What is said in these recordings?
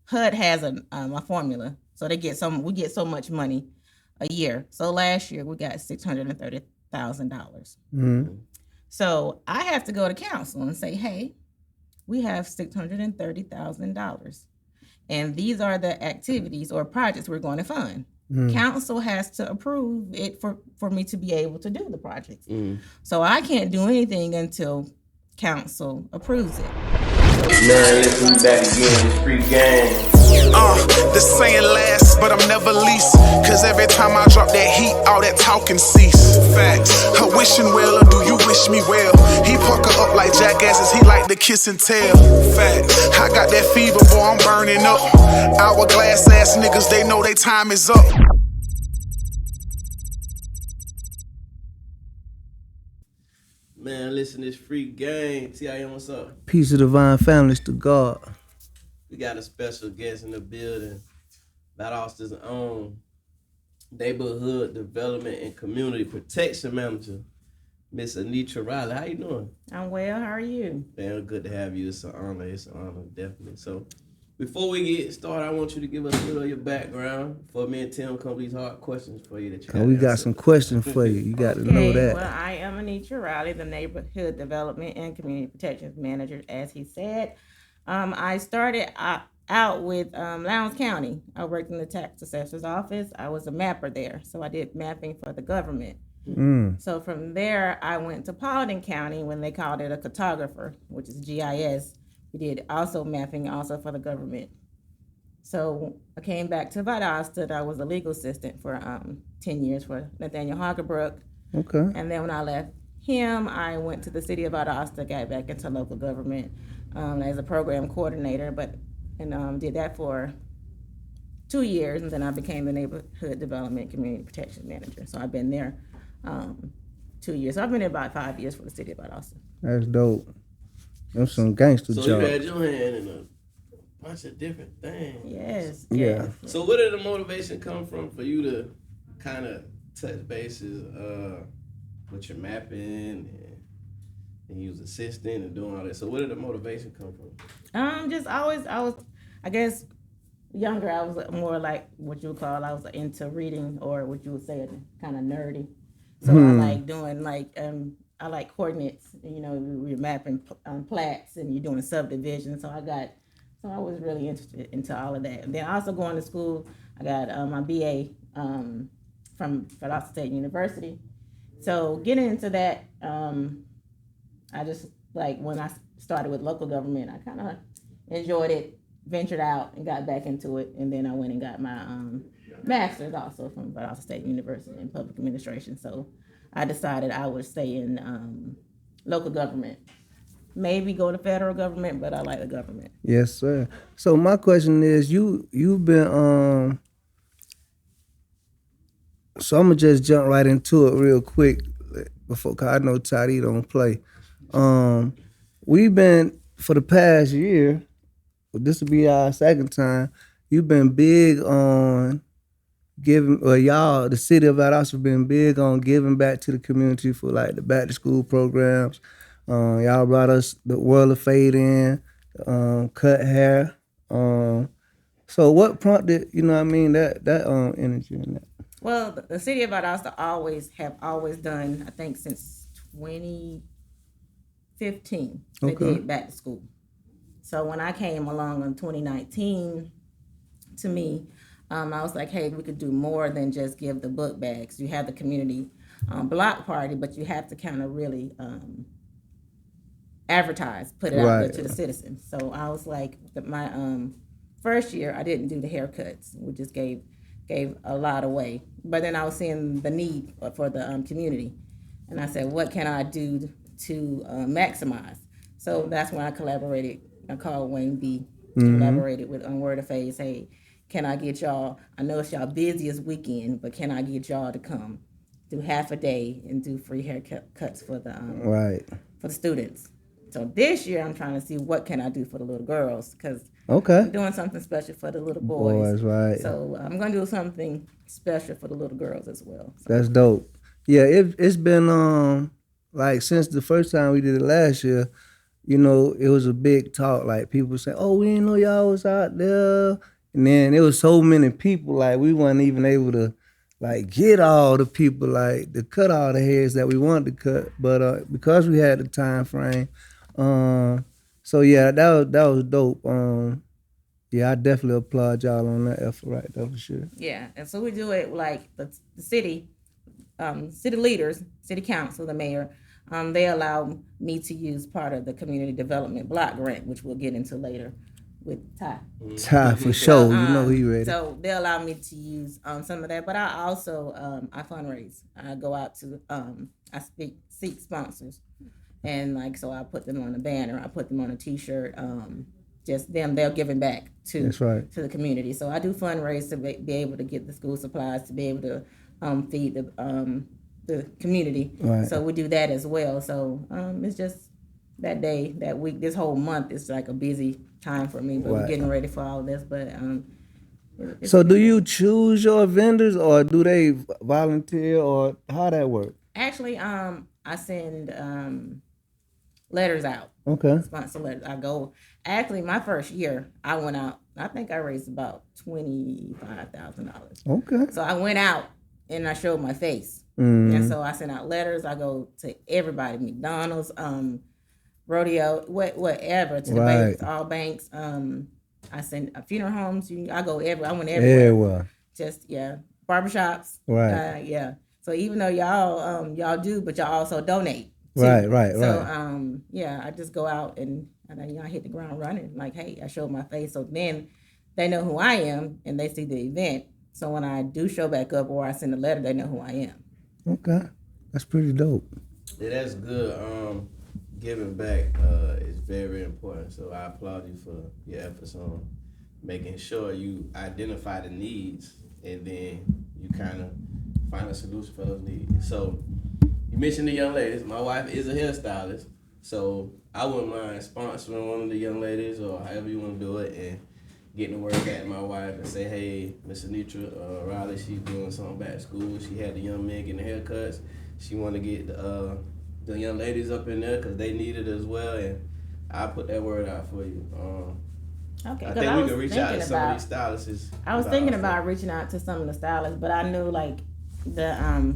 HUD has a formula, so we get so much money a year. So last year we got $630,000. Mm-hmm. So I have to go to council and say, hey, we have $630,000. And these are the activities or projects we're going to fund. Council has to approve it for me to be able to do the projects. So I can't do anything until council approves it. Man, listen back again, it's free game. This saying last, but I'm never least. Cause every time I drop that heat, all that talking cease. Facts. Her wishing well, or do you wish me well? He pucker up like jackasses, he like to kiss and tell. Facts. I got that fever, boy, I'm burning up. Hourglass ass niggas, they know they time is up. Man, listen, it's free game. TIM, what's up? Peace of divine families to God. We got a special guest in the building. Valdosta's own Neighborhood Development and Community Protection Manager, Miss Anetra Riley. How you doing? I'm well. How are you? Man, good to have you. It's an honor. It's an honor, definitely. So, before we get started, I want you to give us a little of your background for me and Tim come these hard questions for you. We got some questions for you. You got to know that. Well, I am Anetra Riley, the Neighborhood Development and Community Protection Manager, as he said. I started out with Lowndes County. I worked in the tax assessor's office. I was a mapper there, so I did mapping for the government. So from there, I went to Paulding County when they called it a cartographer, which is GIS. We did also mapping also for the government. So I came back to Valdosta. I was a legal assistant for 10 years for Nathaniel Hagerbrook. Okay. And then when I left him, I went to the city of Valdosta, got back into local government as a program coordinator, and did that for 2 years, and then I became the Neighborhood Development Community Protection Manager. So I've been there 2 years. So I've been there about 5 years for the city of Valdosta. That's dope. Them some gangster jobs. So you had your hand in a bunch of different things. Yes. Yeah. So where did the motivation come from for you to kind of touch bases with your mapping and you was assisting and doing all that? So where did the motivation come from? Just always, I guess, younger, I was more like what you would call, I was into reading, or what you would say kind of nerdy. So I like doing I like coordinates. You know, we're mapping plats and you're doing subdivisions. So I was really interested into all of that. And then also going to school, I got my BA from Valdosta State University. So getting into that, I just like when I started with local government, I kind of enjoyed it, ventured out and got back into it. And then I went and got my master's also from Valdosta State University in public administration. So I decided I would stay in local government. Maybe go to federal government, but I like the government. Yes, sir. So my question is, you've been so I'm gonna just jump right into it real quick cause I know Toddy don't play. We've been for the past year. This will be our second time. You've been big on giving, y'all, the city of Valdosta have been big on giving back to the community for like the back to school programs. Y'all brought us the World of Fade in, cut hair. So what prompted, that energy in that? Well, the city of Valdosta have always done, I think since 2015, they did back to school. So when I came along in 2019, to me, I was like, hey, we could do more than just give the book bags. You have the community block party, but you have to kind of really advertise, put it out there to the citizens. So I was like, my first year, I didn't do the haircuts. We just gave a lot away. But then I was seeing the need for the community. And I said, what can I do to maximize? So that's when I collaborated. I called Wayne B. Collaborated with Word of Face. Hey, can I get y'all, I know it's y'all busiest weekend, but can I get y'all to come do half a day and do free haircuts for the for the students? So this year I'm trying to see what can I do for the little girls, because I'm doing something special for the little boys. Right. So I'm going to do something special for the little girls as well. So. That's dope. Yeah, it's been like since the first time we did it last year, you know, it was a big talk. Like people saying, "Oh, we didn't know y'all was out there," and then there was so many people. Like we weren't even able to like get all the people like to cut all the heads that we wanted to cut. But because we had the time frame, so yeah, that was dope. Yeah, I definitely applaud y'all on that effort right there for sure. Yeah, and so we do it like the city, city leaders, city council, the mayor. They allow me to use part of the community development block grant, which we'll get into later with Ty. Ty for sure. You know he ready. So they allow me to use some of that, but I also I fundraise. I go out to I seek sponsors, and like so I put them on a banner. I put them on a T-shirt. Just them, they're giving back to That's right. to the community. So I do fundraise to be able to get the school supplies to be able to feed the community. Right. So we do that as well. So it's just that day, that week, this whole month is like a busy time for me. But we're Right. getting ready for all this. But So do you choose your vendors or do they volunteer or how that work? actually I send letters out. Okay. Sponsor letters. I go. Actually, my first year, I went out. I think I raised about $25,000. Okay. So I went out and I showed my face, Mm. and so I sent out letters. I go to everybody, McDonald's, rodeo, whatever, to the Right. banks, all banks. I send funeral homes. I go I went everywhere. Yeah, well. Just barbershops. Right. Yeah. So even though y'all do, but y'all also donate. too. Right. So yeah, I just go out and I hit the ground running. Like, hey, I showed my face, so then they know who I am and they see the event. So when I do show back up or I send a letter, they know who I am. Okay. That's pretty dope. Yeah, that's good. Giving back is very important. So I applaud you for your efforts on making sure you identify the needs and then you kind of find a solution for those needs. So you mentioned the young ladies. My wife is a hairstylist, so I wouldn't mind sponsoring one of the young ladies or however you want to do it and getting the word back to my wife and say, hey, Miss Anetra, Riley, she's doing something back at school. She had the young men getting haircuts. She want to get the young ladies up in there because they need it as well, and I'll put that word out for you. Okay, I think we can reach out to some of these stylists. I was thinking about reaching out to some of the stylists, but I knew like the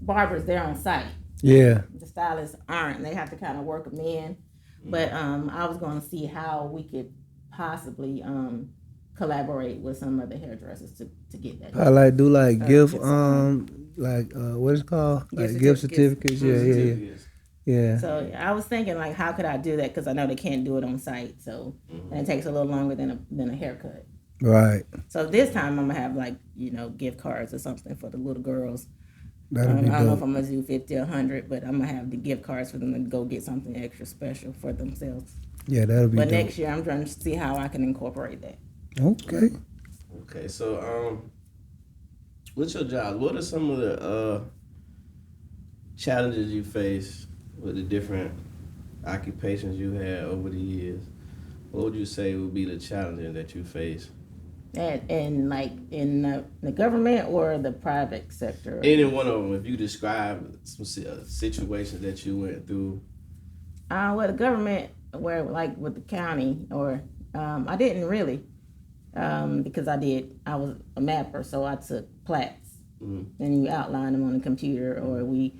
barbers, they're on site. Yeah. The stylists aren't. They have to kind of work them in. But I was going to see how we could possibly collaborate with some of the hairdressers to get that. I like do like gift get what is it called? Like gift certificates. Yeah. So I was thinking like, how could I do that? Because I know they can't do it on site. So and it takes a little longer than a haircut. Right. So this time I'm gonna have like gift cards or something for the little girls. That'll be I don't know if dope. I'm gonna do 50 or 100, but I'm gonna have the gift cards for them to go get something extra special for themselves. Yeah, that'll be But dope. next year I'm trying to see how I can incorporate that. Okay. Okay, so what's your job? What are some of the challenges you face with the different occupations you had over the years? What would you say would be the challenges that you face? And like in the government or the private sector? Any one of them, if you describe some situations that you went through. Well, the government, where like with the county, or I didn't really, because I was a mapper, so I took plats, and you outline them on the computer, or we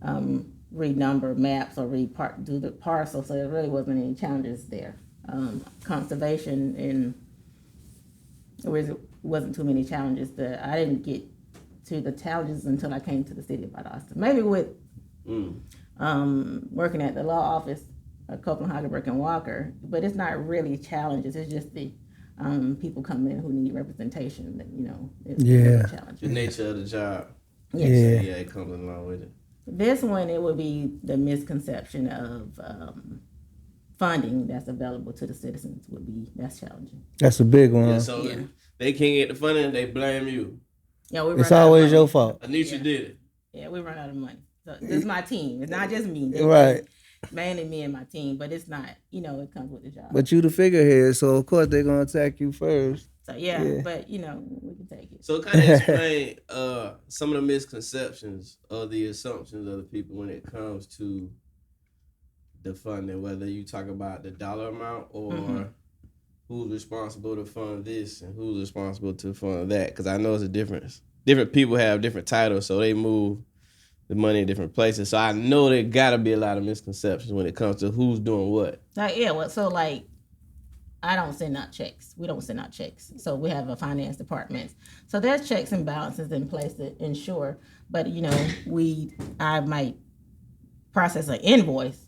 renumber maps or do the parcel, so there really wasn't any challenges there. Conservation, and there wasn't too many challenges. I didn't get to the challenges until I came to the city of Valdosta. Maybe with working at the law office, Copeland, Hagenberg, and Walker, but it's not really challenges. It's just the people coming in who need representation. That it's a challenge. The nature of the job. Yes. Yeah, it comes along with it. This one, it would be the misconception of funding that's available to the citizens that's challenging. That's a big one. Yeah, so they can't get the funding, they blame you. Yeah, It's always your fault. Anetra did it. Yeah, we run out of money. So this is my team. It's not just me. Right. Mainly me and my team, but it's not. It comes with the job. But you the figurehead, so of course they're gonna attack you first. So yeah. But we can take it. So kind of explain some of the misconceptions or the assumptions of the people when it comes to the funding, whether you talk about the dollar amount or who's responsible to fund this and who's responsible to fund that. Because I know it's a difference. Different people have different titles, so they move the money in different places. So I know there got to be a lot of misconceptions when it comes to who's doing what. I don't send out checks. We don't send out checks. So we have a finance department. So there's checks and balances in place to ensure. But I might process an invoice,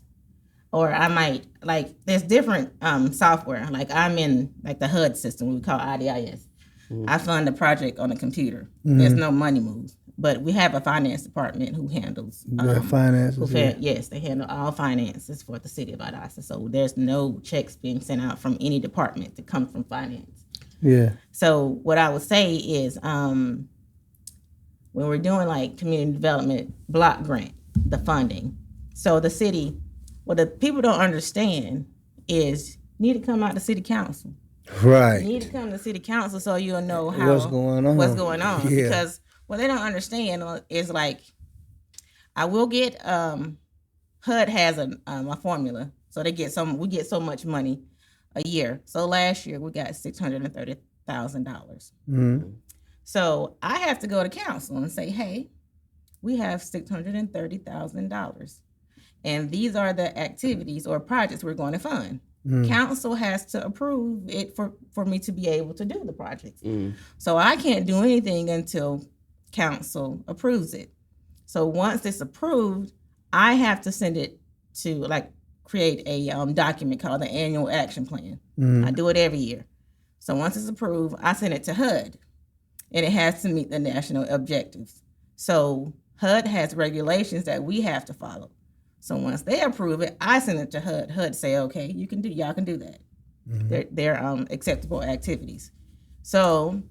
or I might there's different software. Like I'm in the HUD system we call IDIS. I fund the project on a computer. There's no money moves. But we have a finance department who handles finances. Yes, they handle all finances for the city of Valdosta. So there's no checks being sent out from any department that come from finance. Yeah. So what I would say is when we're doing community development block grant, the funding. So the city, what the people don't understand is you need to come out to city council. Right. You need to come to city council so you'll know what's going on. Yeah. Because what they don't understand is I will get HUD has a formula, so we get so much money a year. So last year we got $630,000. So I have to go to council and say, hey, we have $630,000, and these are the activities or projects we're going to fund. Council has to approve it for me to be able to do the projects. So I can't do anything until council approves it. So once it's approved, I have to send it to create a document called the annual action plan. I do it every year. So once it's approved, I send it to HUD, and it has to meet the national objectives. So HUD has regulations that we have to follow. So once they approve it, I send it to HUD. HUD say, okay, y'all can do that. They're acceptable activities. So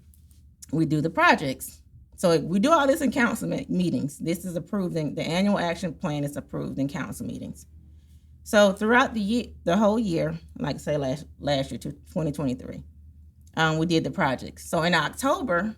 we do the projects. So we do all this in council meetings. This is approved, the annual action plan is approved in council meetings. So throughout the whole year, like I say last year to 2023, we did the projects. So in October,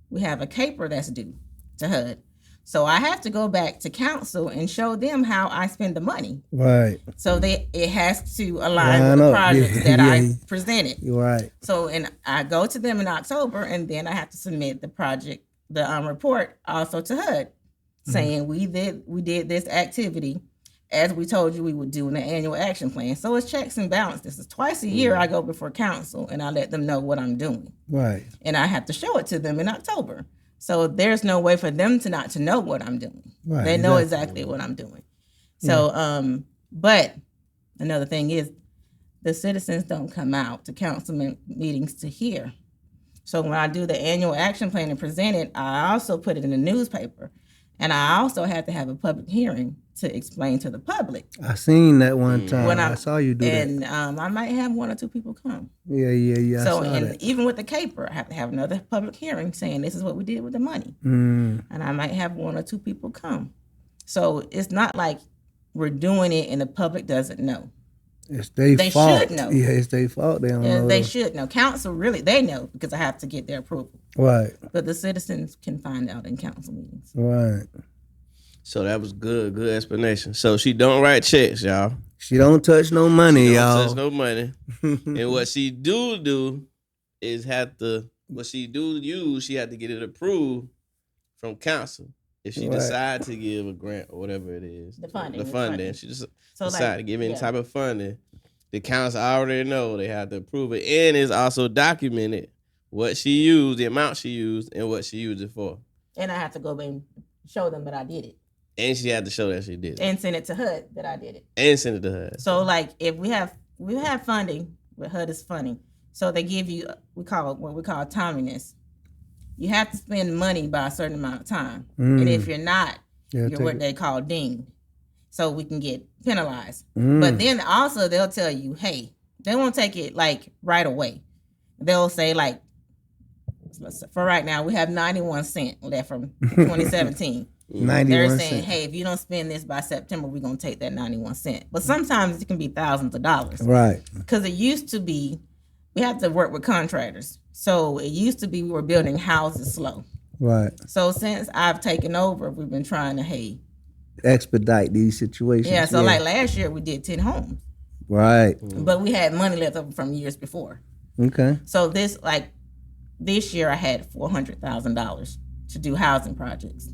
we have a caper that's due to HUD. So I have to go back to council and show them how I spend the money. Right. So it has to align with the projects I presented. Right. So I go to them in October, and then I have to submit the project, the report also to HUD, saying we did this activity as we told you we would do in the annual action plan. So it's checks and balances. It's twice a year I go before council and I let them know what I'm doing. Right. And I have to show it to them in October. So there's no way for them to not to know what I'm doing. Right. They know exactly what I'm doing. So, but another thing is the citizens don't come out to council meetings to hear. So when I do the annual action plan and present it, I also put it in the newspaper. And I also have to have a public hearing to explain to the public. I seen that one time. I saw you do that. And I might have one or two people come. Yeah. So, even with the caper, I have to have another public hearing saying this is what we did with the money. And I might have one or two people come. So it's not like we're doing it and the public doesn't know. It's their fault. They should know. Yeah, it's their fault. They don't know. They should know. Council, really, they know because I have to get their approval. Right. But the citizens can find out in council meetings. Right. So that was good explanation. So she don't write checks, y'all. She don't touch no money, y'all. Touch no money. And what she do is she had to get it approved from council. If she decide to give a grant or whatever it is, the funding. She just decide to give any type of funding. The council already know they have to approve it, and it's also documented what she used, the amount she used, and what she used it for. And I have to go back and show them that I did it. And she had to show that she did it. And send it to HUD that I did it. And send it to HUD. So if we have funding, but HUD is funding. So they give you what we call timeliness. You have to spend money by a certain amount of time. And if you're not, you're what they call dinged. So we can get penalized. But then also they'll tell you, hey, they won't take it right away. They'll say for right now, we have 91 cents left from 2017. They're saying, hey, if you don't spend this by September, we're going to take that 91 cents. But sometimes it can be thousands of dollars. Right. Because it used to be, we have to work with contractors. So it used to be we were building houses slow. Right. So since I've taken over, we've been trying to, expedite these situations. Yeah, so like last year we did 10 homes, right. but we had money left over from years before. Okay. So this year I had $400,000 to do housing projects,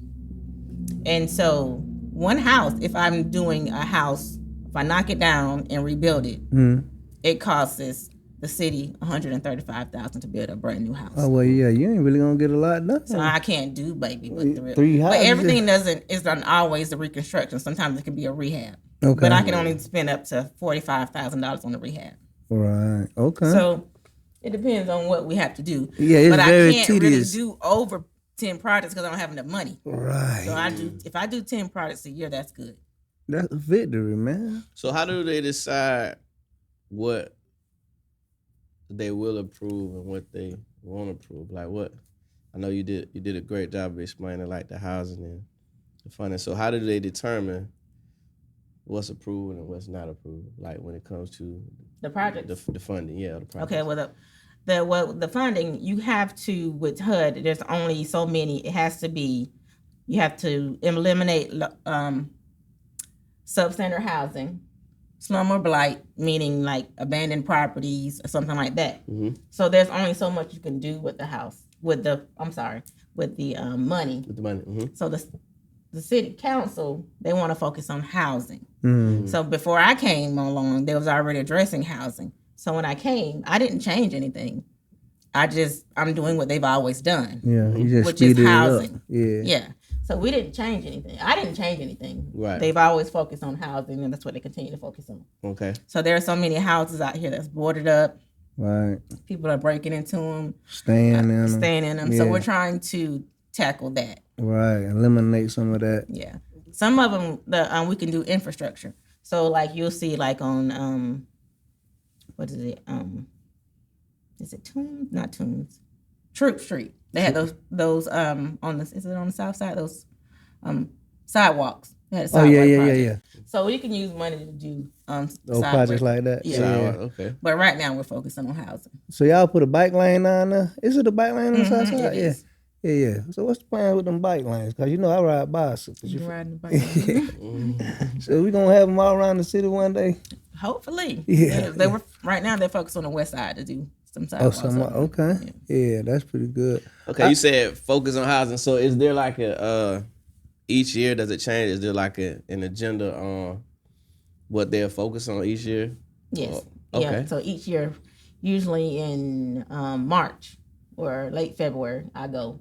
and so one house, if I'm doing a house, if I knock it down and rebuild it, it costs the city $135,000 to build a brand new house. Oh well, yeah, you ain't really gonna get a lot done. So I can't do baby, but the real, 3 houses. but everything isn't always the reconstruction. Sometimes it can be a rehab. Okay. But I can only spend up to $45,000 on the rehab. Right. Okay. So it depends on what we have to do. Yeah, it's but very I can't tedious. really do over 10 projects because I don't have enough money. Right. So if I do 10 projects a year, that's good. That's a victory, man. So how do they decide what they will approve and what they won't approve? Like what? I know you did a great job of explaining like the housing and the funding. So how do they determine what's approved and what's not approved? Like when it comes to The project. the funding, yeah, the project. Okay, well, the funding, you have to, with HUD, there's only so many. It has to be, you have to eliminate substandard housing, slum or blight, meaning like abandoned properties or something like that. Mm-hmm. So there's only so much you can do with the house, with the money. With the money. Mm-hmm. So the city council, they want to focus on housing. Mm. So before I came along, they was already addressing housing. So when I came, I didn't change anything. I'm doing what they've always done. Yeah, you just which is speeded housing. it up. Yeah. Yeah. So we didn't change anything. I didn't change anything. Right. They've always focused on housing, and that's what they continue to focus on. Okay. So there are so many houses out here that's boarded up. Right. People are breaking into them. Staying in them. So Yeah. we're trying to tackle that. Right. Eliminate some of that. Yeah. Some of them, we can do infrastructure. So like you'll see like on, what is it? Is it Tunes? Not Tunes. Troop Street. They had those is it on the south side? Those sidewalks. They had a sidewalk project. Yeah. So you can use money to do Those sidewalk. projects like that. Yeah. Okay. But right now we're focusing on housing. So y'all put a bike lane down there? Is it a bike lane on the south side? It is. Yeah. So what's the plan with them bike lanes? Because I ride bicycles. You riding the bike? So we gonna have them all around the city one day? Hopefully. Yeah. They were right now. They're focused on the west side to do some sidewalks. Okay. Yeah, that's pretty good. Okay, you said focus on housing. So is there like a each year does it change? Is there like an agenda on what they'll focus on each year? Yes. Okay. Yeah. So each year, usually in March or late February, I go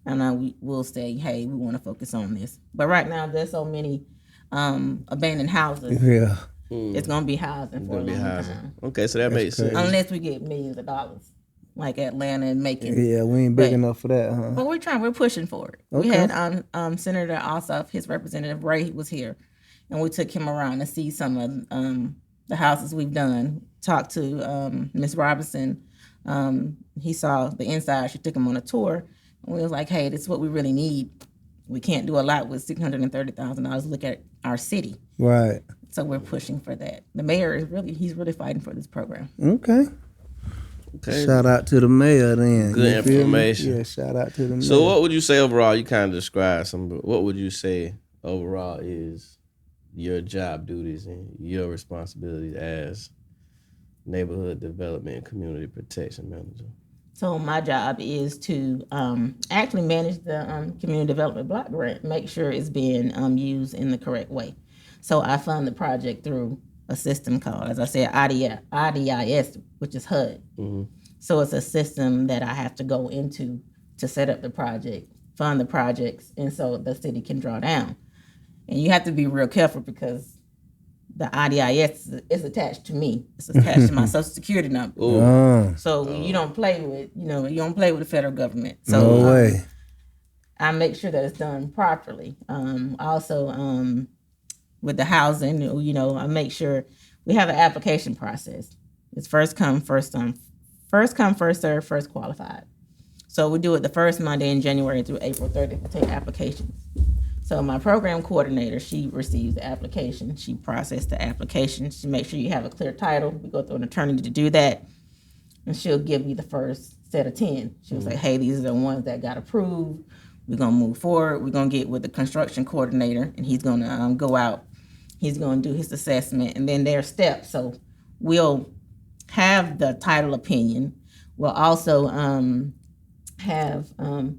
and we will say, hey, we want to focus on this. But right now, there's so many abandoned houses. Yeah. It's gonna be housing for a long time. Okay, so that makes sense. Unless we get millions of dollars, like Atlanta and Macon. Yeah, we ain't big enough for that, huh? But we're pushing for it. Okay. We had Senator Ossoff, his representative Ray was here, and we took him around to see some of the houses we've done. Talked to Miss Robinson. He saw the inside. She took him on a tour, and we was like, "Hey, this is what we really need. We can't do a lot with $630,000. Look at our city." Right. So we're pushing for that. The mayor he's really fighting for this program. Okay. Shout out to the mayor then. Good You feel me? information. Yeah, shout out to the mayor. So what would you say overall? You kind of described some. What would you say overall is your job duties and your responsibilities as neighborhood development and community protection manager? So my job is to actually manage the community development block grant, make sure it's being used in the correct way. So I fund the project through a system called, as I said, IDIS, which is HUD. Mm-hmm. So it's a system that I have to go into to set up the project, fund the projects, and so the city can draw down. And you have to be real careful because the IDIS is attached to me. It's attached to my Social Security number. So you don't play with, you don't play with the federal government. So No way. I make sure that it's done properly. Also, with the housing, I make sure we have an application process. It's first come, first served, first qualified. So we do it the first Monday in January through April 30th to take applications. So my program coordinator, she receives the application. She processes the application. She makes sure you have a clear title. We go through an attorney to do that. And she'll give you the first set of 10. She'll say, hey, these are the ones that got approved. We're gonna move forward. We're gonna get with the construction coordinator, and he's gonna go out. He's gonna do his assessment, and then there's steps. So we'll have the title opinion. We'll also have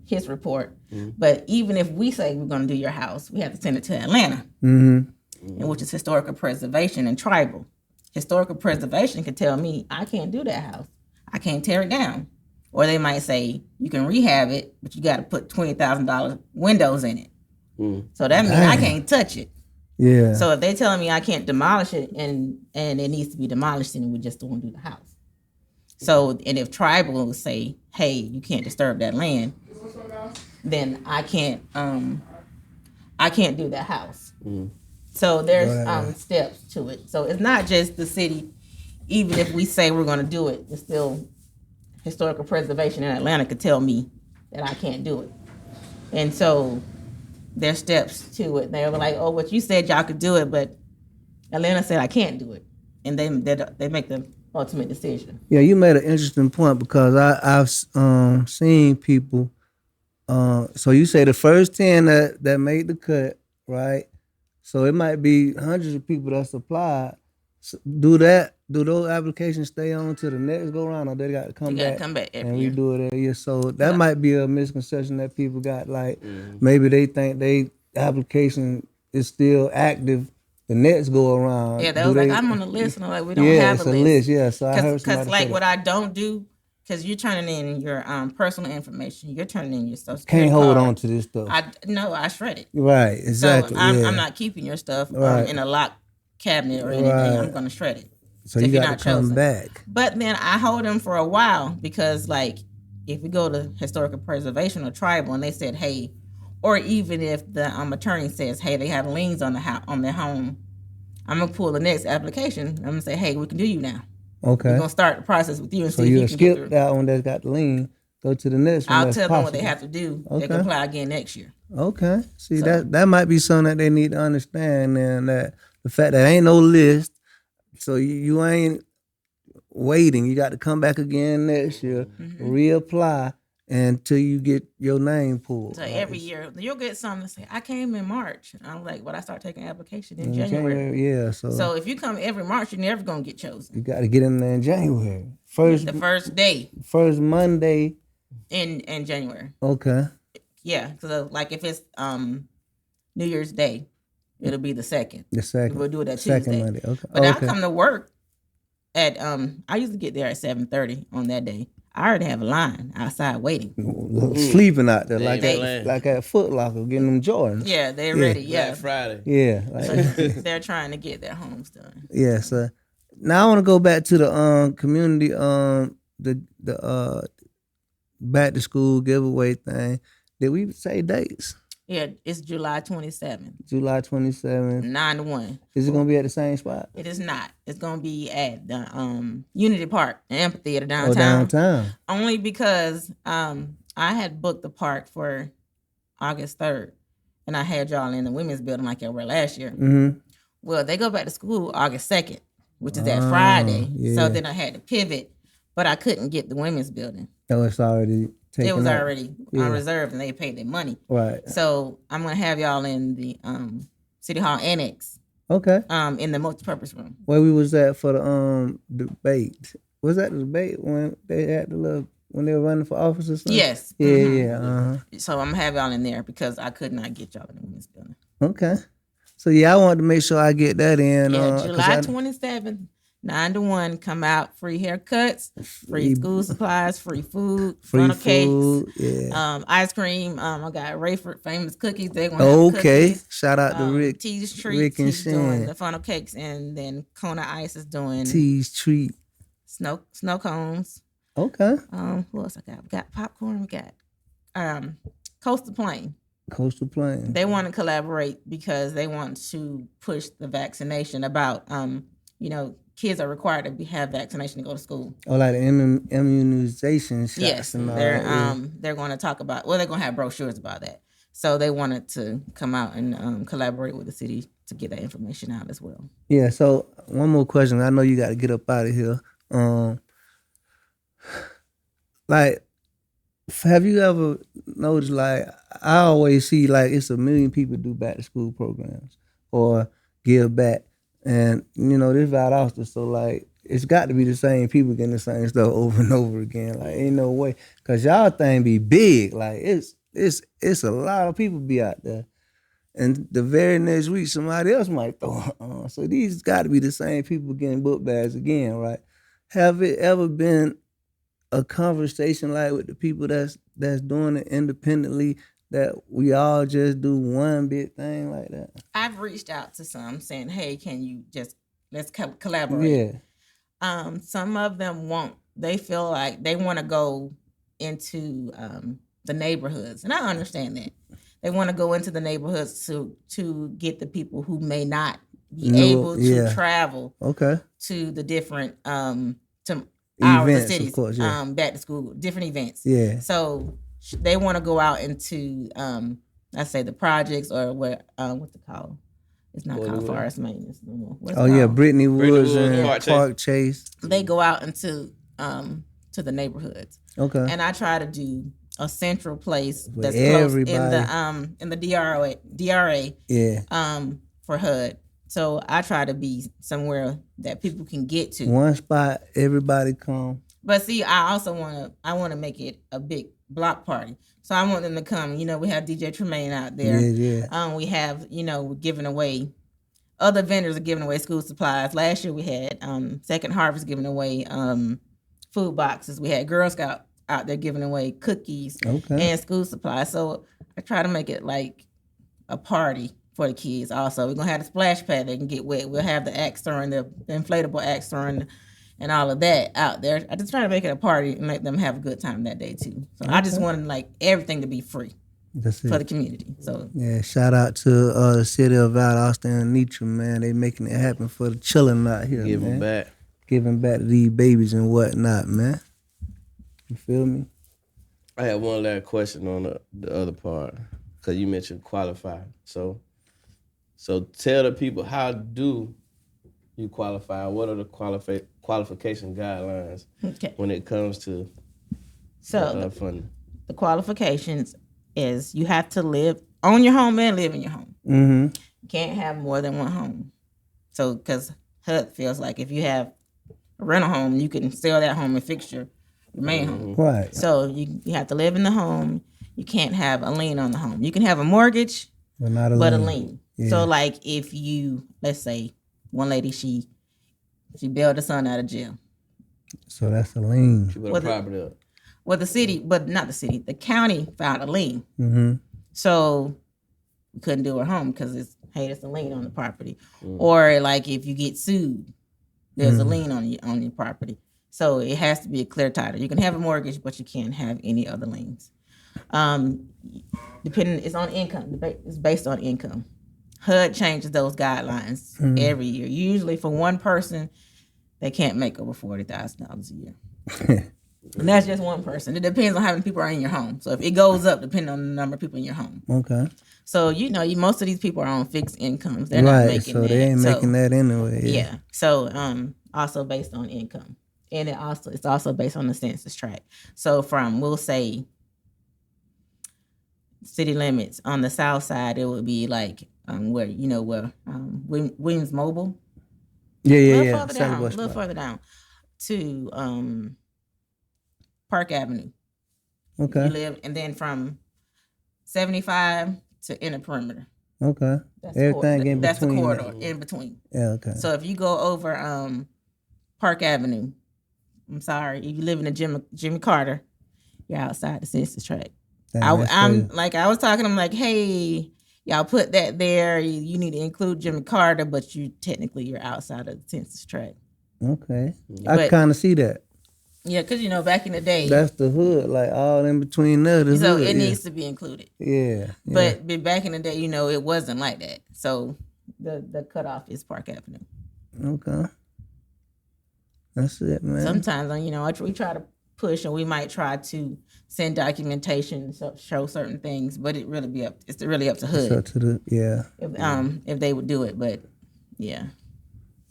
his report. But even if we say we're gonna do your house, we have to send it to Atlanta, and which is historical preservation and tribal. Historical preservation can tell me I can't do that house. I can't tear it down. Or they might say, you can rehab it, but you got to put $20,000 windows in it. So that means I can't touch it. Yeah. So if they telling me I can't demolish it and it needs to be demolished, then we just don't do the house. So, and if tribal will say, hey, you can't disturb that land, then I can't do that house. So there's steps to it. So it's not just the city. Even if we say we're going to do it, it's still historical preservation in Atlanta could tell me that I can't do it. And so there's steps to it. They were like, oh, but you said y'all could do it, but Atlanta said I can't do it. And they make the ultimate decision. Yeah, you made an interesting point because I've seen people. So you say the first 10 that made the cut, right? So it might be hundreds of people that's applied. So do those applications stay on to the next go round, or they got to come back every and year. redo it every year? So that might be a misconception that people got. Like maybe they think they application is still active the next go around. Yeah, that was like I'm on the list, and I'm like we don't have it's a list. Yeah, so I heard somebody because like say what that. I don't do, because you're turning in your personal information, you're turning in your social Can't security hold card. on to this stuff. I shred it. Right, exactly. So I'm yeah. not keeping your stuff Right. in a locked cabinet or anything. Right. I'm gonna shred it. So if you you're got not to come chosen. back. But then I hold them for a while because, like, if we go to historical preservation or tribal, and they said, hey, or even if the attorney says, hey, they have liens on their home, I'm gonna pull the next application. I'm gonna say, hey, we can do you now. Okay. We're gonna start the process with you and So see if you'll you can get skip through. that one that's got the lien. Go to the next one. I'll that's tell them what they possible. have to do. Okay. They can apply again next year. Okay. See, So- that might be something that they need to understand, and that the fact that ain't no list, so you ain't waiting. You got to come back again next year, reapply until you get your name pulled. So right? every year you'll get something to say, I came in March. And I'm like, but I start taking application in In January. yeah. So if you come every March, you're never gonna get chosen. you got to get in there in January. The first day First Monday. in January. Okay. Yeah, because like if it's New Year's Day, it'll be the second. The second. We'll do it at second Tuesday. Monday. Okay. But I okay. come to work at I used to get there at 7:30 on that day. I already have a line outside waiting. Sleeping out there They- like at Foot Locker getting them Jordans. Yeah, they're Yeah. ready. Yeah, Black Friday. Yeah. so Like, they're trying to get their homes done. yeah. So now I want to go back to the community the back to school giveaway thing. Did we say dates? Yeah, it's July 27th, July 27th. 9 to 1. Is it gonna be at the same spot? It is not. It's gonna be at the Unity Park, the amphitheater Or downtown. downtown? Only because I had booked the park for August 3rd, and I had y'all in the women's building like I were last year. Mm-hmm. Well, they go back to school August 2nd, which is that Friday. yeah. So then I had to pivot, but I couldn't get the women's building. Oh, it's already taken. It was up. already Yeah. on reserve, and they paid their money. Right. So I'm gonna have y'all in the City Hall Annex, Okay. in the multipurpose room. Where we was at for the debate. Was that the debate when they had when they were running for office or something? Yes. Yeah, Mhm. yeah. Uh-huh. So I'm gonna have y'all in there because I could not get y'all in the women's building. Okay. So yeah, I wanted to make sure I get that in. Yeah, 'cause July 27th, 9 to 1. Come out, free haircuts, free school supplies, free food, free funnel food. cakes, Yeah. ice cream. I got Rayford famous cookies. They're gonna have Okay. cookies. Shout out to Rick. Tea's Treats. Rick and He's doing Shan. the funnel cakes, and then Kona Ice is doing Tease treat. snow cones. Okay. Who else I got? We got popcorn. We got Coastal Plain. Coastal Plain. They want to collaborate because they want to push the vaccination about kids are required to have vaccination to go to school. Oh, like the immunization shots. Yes, and all they're that, yeah. they're going to talk about. Well, they're going to have brochures about that. So they wanted to come out and collaborate with the city to get that information out as well. Yeah, so one more question. I know you got to get up out of here. Like, Have you ever noticed, like, I always see, like, it's a million people do back to school programs or give back. And, this Valdosta, so, like, it's got to be the same people getting the same stuff over and over again. Like, ain't no way. Because y'all thing be big. Like, it's a lot of people be out there. And the very next week, somebody else might throw it on. So these got to be the same people getting book bags again, right? Have it ever been a conversation like with the people that's doing it independently that we all just do one big thing like that? I've reached out to some saying, "Hey, can you just let's collaborate?" Yeah. Some of them won't. They feel like they want to go into the neighborhoods, and I understand that. They want to go into the neighborhoods to get the people who may not be able to travel to the different to events, the cities, of course, yeah. back to school, different events. Yeah. So they want to go out into let's say the projects or what's it called? It's not called forest maintenance no more. What's it called? Brittany Woods and Park Chase. They go out into to the neighborhoods. Okay. And I try to do a central place With that's everybody. close in the DRA. Yeah. For HUD. So I try to be somewhere that people can get to. One spot, everybody come. But see, I also want to make it a big block party. So I want them to come. We have DJ Tremaine out there. Yeah. We have, we're giving away, other vendors are giving away school supplies. Last year we had Second Harvest giving away food boxes. We had Girl Scout out there giving away cookies and school supplies. So I try to make it like a party for the kids also. We're going to have the splash pad they can get wet. We'll have the axe throwing, the inflatable axe throwing, and all of that out there. I just try to make it a party and let them have a good time that day too. So I just wanted like everything to be free for the community. So yeah, shout out to the city of Valdosta and Anetra, man. They making it happen for the children out here, Giving back to these babies and whatnot, man. You feel me? I have one last question on the other part, because you mentioned qualify. So tell the people, how do you qualify? What are the qualification guidelines when it comes to funding? The qualifications is you have to own your home and live in your home. Mm-hmm. You can't have more than one home. So because HUD feels like if you have a rental home, you can sell that home and fix your main home. Right. So you have to live in the home. You can't have a lien on the home. You can have a mortgage, but not a lien. Yeah. So like if you, let's say one lady, she bailed her son out of jail. So that's a lien. She put a property up. Well, the city, but not the city, the county filed a lien. Mm-hmm. So we couldn't do her home because it's a lien on the property. Or like if you get sued, there's a lien on your property. So it has to be a clear title. You can have a mortgage, but you can't have any other liens. It's on income. It's based on income. HUD changes those guidelines every year. Usually for one person, they can't make over $40,000 a year. And that's just one person. It depends on how many people are in your home. So if it goes up, depending on the number of people in your home. Okay. So most of these people are on fixed incomes. They're not making that. So they ain't making that anyway. Yeah. So also based on income. And it's also based on the census tract. So we'll say city limits on the south side, it would be like Williams Mobile. Yeah. A little further down to Park Avenue. Okay. You live, and then from 75 to inner perimeter. Okay. That's everything in between. That's the corridor in between. Yeah. Okay. So if you go over Park Avenue, I'm sorry, if you live in the Jimmy Carter, you're outside the census tract. I was talking. I'm like, hey, y'all put that there. You need to include Jimmy Carter, but you're outside of the census tract. Okay, I kind of see that. Yeah, because back in the day, that's the hood, like all in between there. So hood, it needs to be included. Yeah. But back in the day, it wasn't like that. So the cutoff is Park Avenue. Okay. That's it, man. Sometimes, we try to push, and we might try to send documentation, show certain things, but it's really up to HUD. It's up to if they would do it, but yeah.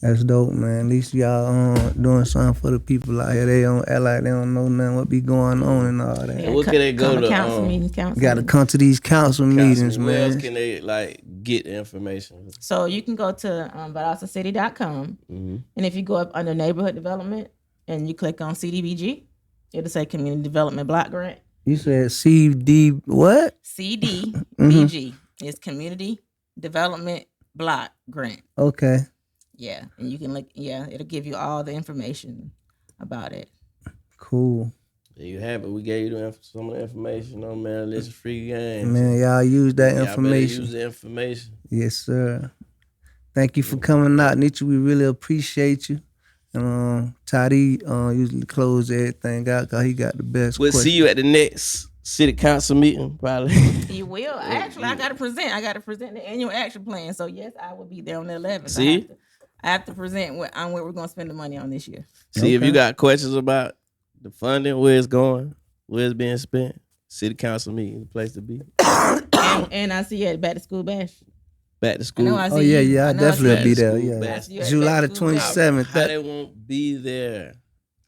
That's dope, man. At least y'all doing something for the people out here. They don't act like they don't know nothing what be going on and all that. Yeah, what can they go to? Council meetings. Got to come to these council meetings, Where man. else can they like get the information? So you can go to ValdostaCity.com, and if you go up under neighborhood development and you click on CDBG, it'll say Community Development Block Grant. You said CD what? CDBG is Community Development Block Grant. Okay. Yeah, and you can look. Yeah, it'll give you all the information about it. Cool. There you have it. We gave you some of the information on man. This is free game. Man, y'all use that Y'all information. use the information. Yes, sir. Thank you for coming out, Anetra. We really appreciate you. And Toddy usually close everything out because he got the best We'll question. see you at the next city council meeting, probably. You will. Actually, I got to present. I got to present the annual action plan. So yes, I will be there on the 11th. See? I have to present what we're going to spend the money on this year. See if you got questions about the funding, where it's going, where it's being spent. City council meeting, the place to be. and I see you at Back to School Bash. Back to school. I know I see Oh, yeah, you. yeah. I I know I definitely see be you. there. School Yeah. back. You at July the Back to School Bash. 27th. How they won't be there?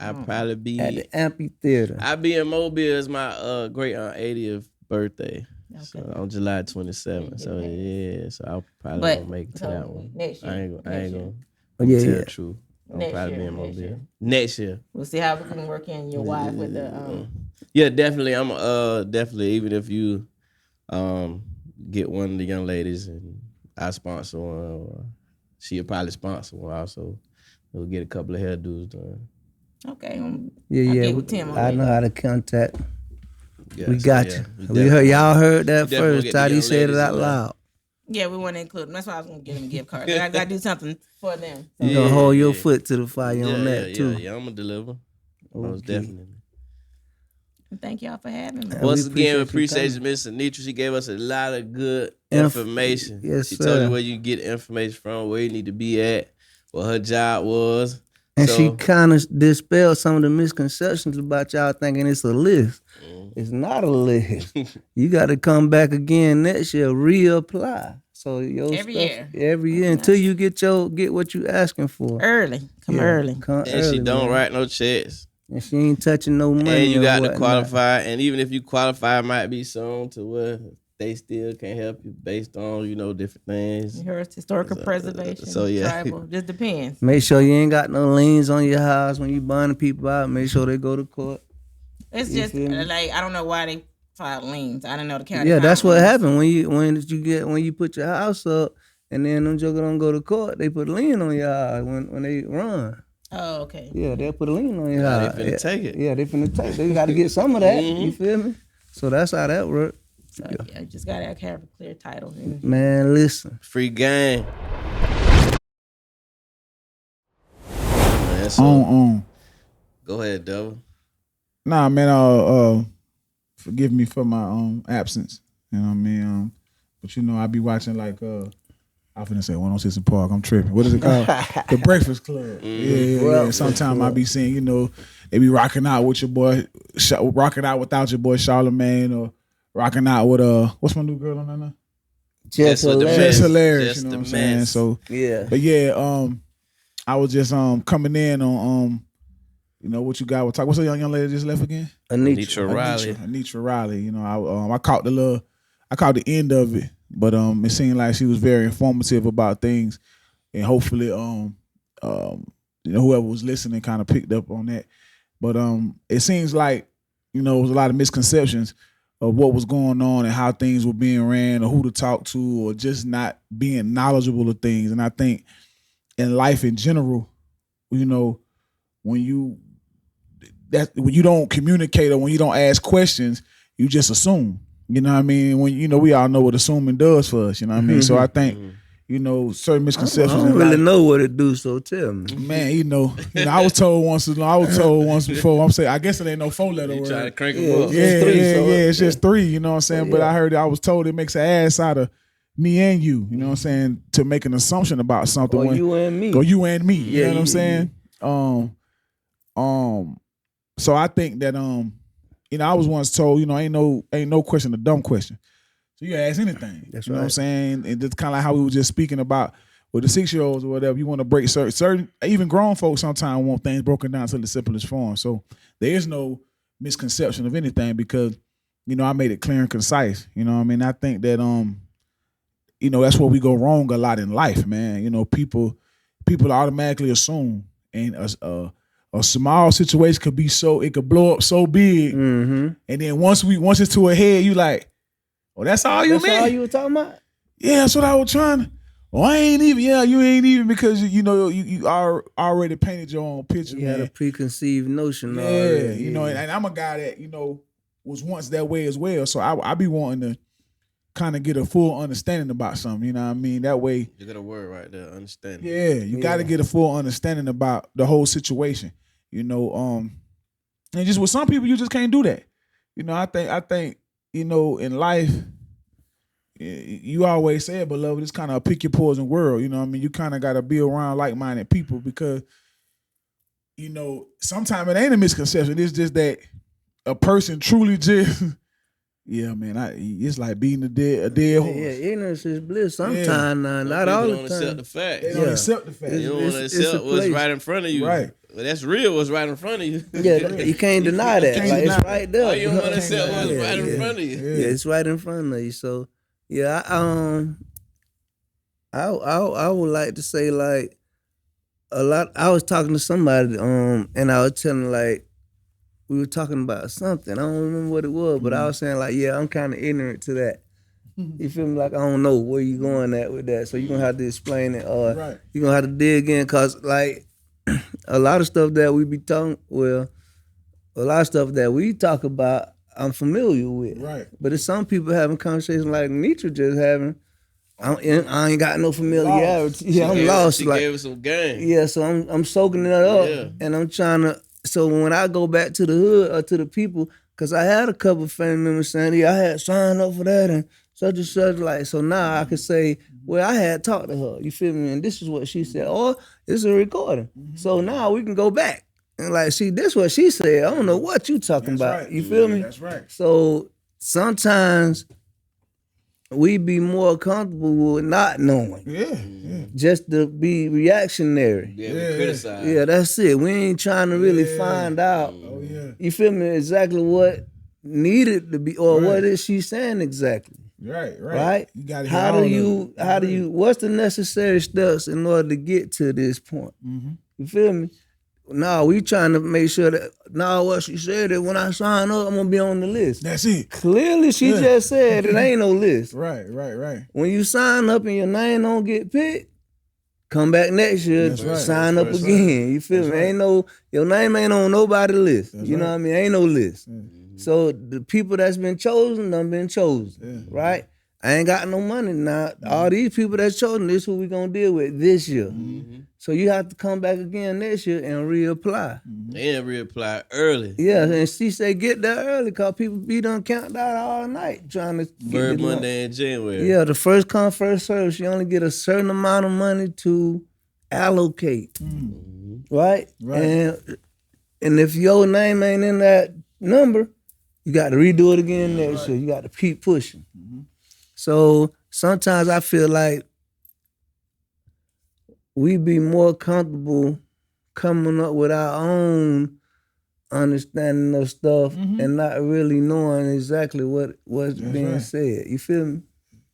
I'll probably be At the amphitheater. I'll be in Mobile. It's my great aunt 80th birthday. Okay. So on July 27th. So yeah, so I'll probably But won't make it to so that one. next year. I ain't gonna Oh, yeah, tell yeah. the truth. I'll Next probably year, be in next Mobile. year. Next year. We'll see how we can work in your wife with the Yeah, definitely. I'm definitely, even if you get one of the young ladies and I sponsor one, or she'll probably sponsor one also. We'll get a couple of hairdos done. Okay. Yeah, I'll yeah. get with Tim on I that. know how to contact. Yeah, We so, got yeah, you. We heard y'all heard that definitely first. get the Toddy young said it ladies out in there. loud. Yeah, we want to include them. That's why I was going to give them a gift card. I got to do something for them. So, You gonna hold your foot to the fire on that yeah, too. Yeah, I'm gonna deliver. Most Okay. definitely. thank y'all for having me. Yeah, Once we again, we appreciate appreciate you, Miss Anetra. She gave us a lot of good Inf- information. yes, she sir. told you where you get information from, where you need to be at, what her job was. And So, she kind of dispelled some of the misconceptions about y'all thinking it's a list. It's not a list. You got to come back again next year, reapply. So your Every stuff, year. every year until you get what you asking for. Early. Come early. Come and early, she don't man. write no checks. And she ain't touching no money. And you or got to whatnot. qualify. And even if you qualify, it might be some to where they still can't help you based on, different things. Historical preservation. so, yeah. Tribal. Just depends. Make sure you ain't got no liens on your house when you buying people out. Make sure they go to court. It's You just feel me? like, I don't know why they filed liens. I didn't know the county. Yeah, filed that's what liens. happened when you put your house up and then them jokers don't go to court. They put a lien on your house when they run. Oh, okay. Yeah, they'll put a lien on your Yeah, house. they finna take it. Yeah, they finna take it. They got to get some of that. You feel me? So that's how that works. So yeah, you just gotta have a clear title. Man, listen. Free game. Man, so, go ahead, Devil. Nah, man. Forgive me for my absence. You know what I mean? But I be watching like I'm finna say 106 in Park. I'm tripping. What is it called? The Breakfast Club. Yeah. Sometimes I be seeing, they be rocking out with your boy, rocking out without your boy Charlemagne, or rocking out with what's my new girl on there? Just with the hilarious. Just mess. hilarious. Just You know what the I'm saying? mess. So, Yeah. but yeah, I was just coming in on what you got. What's the young lady just left again? Anetra Riley. Anetra Riley. I caught the end of it, but it seemed like she was very informative about things, and hopefully whoever was listening kind of picked up on that. But it seems like there was a lot of misconceptions of what was going on and how things were being ran, or who to talk to, or just not being knowledgeable of things. And I think in life in general, when you don't communicate or when you don't ask questions, you just assume. You know what I mean? When we all know what assuming does for us. You know what I mean? So I think certain I misconceptions. don't really know what it do, so tell me. Man, I was told once before. I'm saying I guess it ain't no 4-letter You word. try to crank Yeah, them up. yeah. Yeah, three, yeah, so it's just 3. You know what I'm saying? But I was told it makes an ass out of me and you. You know what I'm saying? To make an assumption about something. Or you and me. Or you and me. Yeah, you know what I'm yeah, saying? So I think that I was once told, ain't no question a dumb question. So you ask anything. That's you know what I'm right. saying? And that's kind of like how we were just speaking about with the 6-year-olds or whatever, you want to break certain even grown folks sometimes want things broken down to the simplest form. So there is no misconception of anything because, you know, I made it clear and concise. You know what I mean? I think that you know, that's where we go wrong a lot in life, man. You know, people automatically assume, and a small situation could be it could blow up so big, and then once it's to a head, you like, oh, that's all you meant? That's all you were talking about? Yeah, that's what I was trying to. Oh, I ain't even. Yeah, you ain't even because you know you already painted your own picture. You man. had a preconceived notion. Yeah, already. you know, and I'm a guy that, you know, was once that way as well. So I be wanting to kind of get a full understanding about something. You know what I mean? That way. You got a word right there, understanding. Yeah, you got to get a full understanding about the whole situation. You know, and just with some people, you just can't do that. You know, I think, you know, in life, you always say it, beloved, it's kind of a pick your poison world. You know what I mean? You kind of got to be around like-minded people because, you know, sometimes it ain't a misconception. It's just that a person truly just, yeah, man, it's like beating a dead horse. Yeah, ignorance is bliss sometimes, not all the time. They don't accept the fact. They don't accept the fact. You don't want to accept what's right in front of you. Right. Well, that's real what's right in front of you. Yeah, you can't deny that. It's right there. Oh, you don't want to accept what's right in front of you. Yeah, it's right in front of you. So, yeah, I would like to say, like, a lot. I was talking to somebody, and I was telling, like, we were talking about something. I don't remember what it was, but I was saying, like, yeah, I'm kind of ignorant to that. You feel me? Like, I don't know where you going at with that. So you're going to have to explain it, or you're going to have to dig in, because, like, a lot of stuff that we be talking, a lot of stuff that we talk about, I'm familiar with. Right. But it's some people having conversations like Anetra just having, I ain't got no familiarity. Yeah, I'm lost. She like, gave us some game. Yeah, so I'm soaking it up, and I'm trying to. So when I go back to the hood or to the people, because I had a couple family members saying, yeah, I had signed up for that and such, like, so now I can say, well, I had talked to her, you feel me, and this is what she said, or it's a recording. So now we can go back and like, see, this is what she said. I don't know what you talking about. Right. You feel me? That's right. So sometimes we be more comfortable with not knowing. Yeah. Just to be reactionary. Yeah, we criticize. Yeah, that's it. We ain't trying to really find out. Oh, yeah. You feel me? Exactly what needed to be, or what is she saying exactly? Right. You gotta how do you, what's the necessary steps in order to get to this point? You feel me? No, we trying to make sure that, what she said that when I sign up, I'm gonna be on the list. That's it. Clearly, she just said it ain't no list. Right. When you sign up and your name don't get picked, come back next year, sign up again. You feel me? Ain't no, your name ain't on nobody's list. You know what I mean? Ain't no list. So the people that's been chosen, done been chosen, right? I ain't got no money now. All these people that's chosen, this is who we gonna deal with this year. So you have to come back again next year and reapply. And reapply early. Yeah, and she say get there early because people be done count out all night trying to get Bird Monday in January. Yeah, the first come, first serve. You only get a certain amount of money to allocate. Right? And if your name ain't in that number, you got to redo it again next year. You got to keep pushing. So sometimes I feel like we be more comfortable coming up with our own understanding of stuff and not really knowing exactly what's being said. You feel me?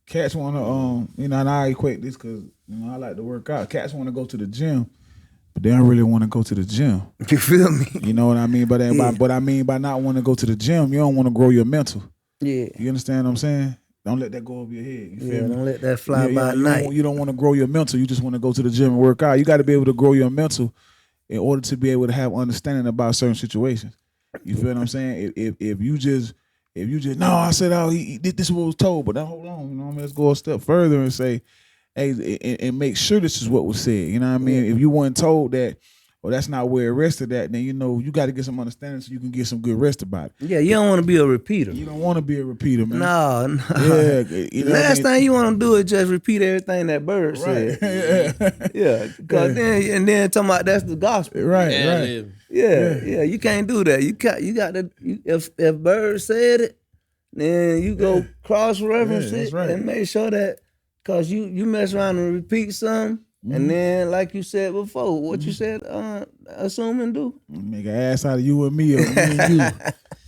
Cats want to, and I equate this because, I like to work out. Cats want to go to the gym, but they don't really want to go to the gym. You feel me? You know what I mean? But what I mean by not want to go to the gym, you don't want to grow your mental. Yeah. You understand what I'm saying? Don't let that go over your head. You feel me? Don't let that fly by night. You don't want to grow your mental. You just want to go to the gym and work out. You got to be able to grow your mental in order to be able to have understanding about certain situations. You feel what I'm saying? If you just no, I said, this is what was told, but now hold on, let's go a step further and say, hey, and make sure this is what was said. You know what I mean? If you weren't told that, well, that's not where it rested at, then you got to get some understanding so you can get some good rest about it. Yeah, you don't want to be a repeater. You don't want to be a repeater, man. No. Yeah. Last thing you want to do is just repeat everything that Bird said. Yeah. Because then talking about that's the gospel. Right. Yeah. You can't do that. You got to. If Bird said it, then you go cross reference it and make sure that because you mess around and repeat something. And then, like you said before, what you said, assume and do. Make an ass out of you and me or me and you.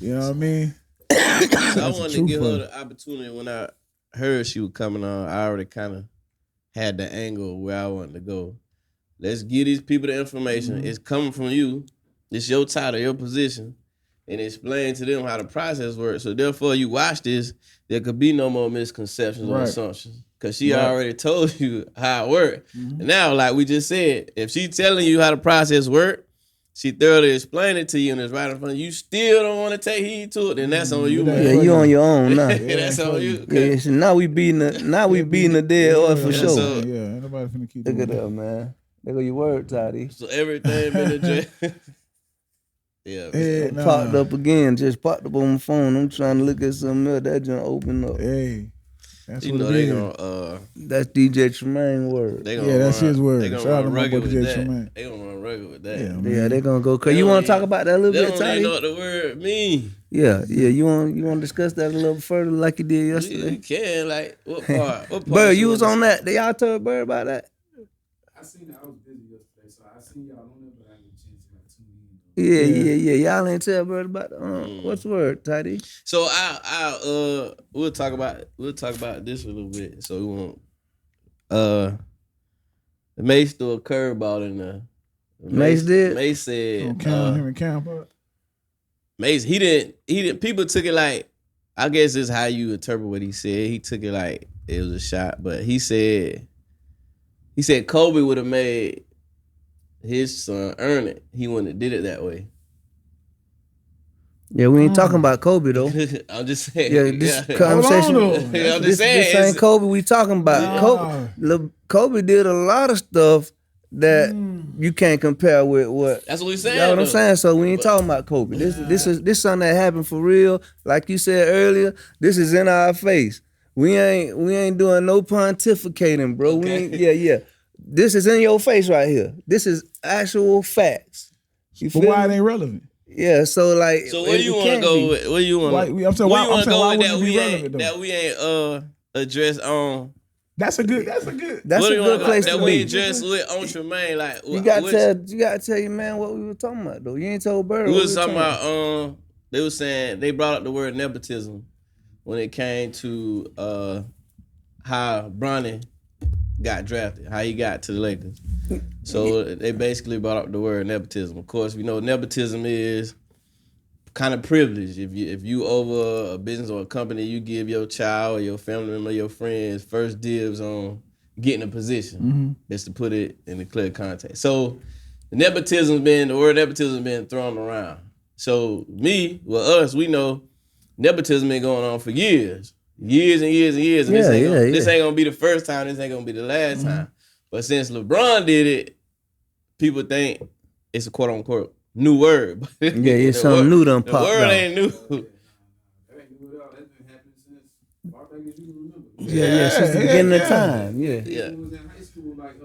You know what I mean? So I That's wanted the to give truth her of the opportunity when I heard she was coming on. I already kind of had the angle where I wanted to go. Let's give these people the information. It's coming from you. It's your title, your position, and explain to them how the process works. So therefore, you watch this, there could be no more misconceptions or Right. assumptions. Because she Right. already told you how it worked. And now, like we just said, if she telling you how the process work, she thoroughly explained it to you and it's right in front of you, still don't want to take heed to it, then that's on you, man. Yeah, you on your own now. That's on you. Yeah, so now we beating the dead horse for yeah, sure. so- Ain't nobody finna keep Look doing at that. that, man. There go your word, Toddy. So everything been addressed. Yeah. Hey, nah. Popped up again, just popped up on my phone. I'm trying to look at something else. That just opened up. Hey, that's You what know it they is. gonna That's DJ Tremaine word. they gonna Yeah, that's run, his word. They gonna Shout out to run my rugged boy with DJ that. Tremaine. They gonna run rugged with that. Yeah, Yeah, man. they gonna go crazy. They You don't want to talk even- about that a little They bit, don't even Toddy? know what the word mean. Yeah. You want to discuss that a little further, like you did You yesterday? can like what part? What part? Bird, you was on that. They y'all told Bird about that. I seen it. I was busy yesterday, so I seen y'all on there, but I didn't get a chance to like tune in. Yeah. Y'all ain't tell Bird about what's the word, Toddy? So we'll talk about this a little bit. So we won't Mace threw a curveball in there. Mace did? Mace said On Cam, him and Cam, bro. Mace, he didn't people took it like, I guess it's how you interpret what he said. He took it like it was a shot, but he said Kobe would have made his son earn it. He wouldn't have did it that way. Yeah, we ain't talking about Kobe though. I'm just saying. Yeah, this Hold conversation. on, though. Yeah, I'm This just saying. ain't Kobe we talking about. Nah. Kobe did a lot of stuff that you can't compare with what. That's what we You saying. know what I'm though. saying? So we ain't talking about Kobe. This is something that happened for real. Like you said earlier, this is in our face. We ain't doing no pontificating, bro. Okay. We ain't, yeah. This is in your face right here. This is actual facts. You But feel why me? it ain't relevant? Yeah, so like So where you want to can't go be. with? Where you want Why- to? I'm saying, why- I'm saying, why with wouldn't it be relevant, though? that we ain't addressed on? That's a good. That's What a do you good wanna- place that to we be. addressed with on Tremaine. Like You gotta tell your man what we were talking about though. You ain't told Bird. We what was talking talking about. They was saying they brought up the word nepotism when it came to how Bronny got drafted, how he got to the Lakers. So they basically brought up the word nepotism. Of course, we know nepotism is kind of privilege. If you over a business or a company, you give your child or your family member, your friends first dibs on getting a position. Just to put it in the clear context. So the word nepotism been thrown around. So us, we know nepotism been going on for years. Years and years and years. And Yeah, this ain't gonna be the first time, this ain't gonna be the last time. But since LeBron did it, people think it's a quote unquote new word. Yeah, The it's something word- new done The popped word out. ain't new. That ain't new at all. That's been happening since far back as you can remember. Yeah, since the beginning of time. Yeah. Yeah. When we was in high school, like,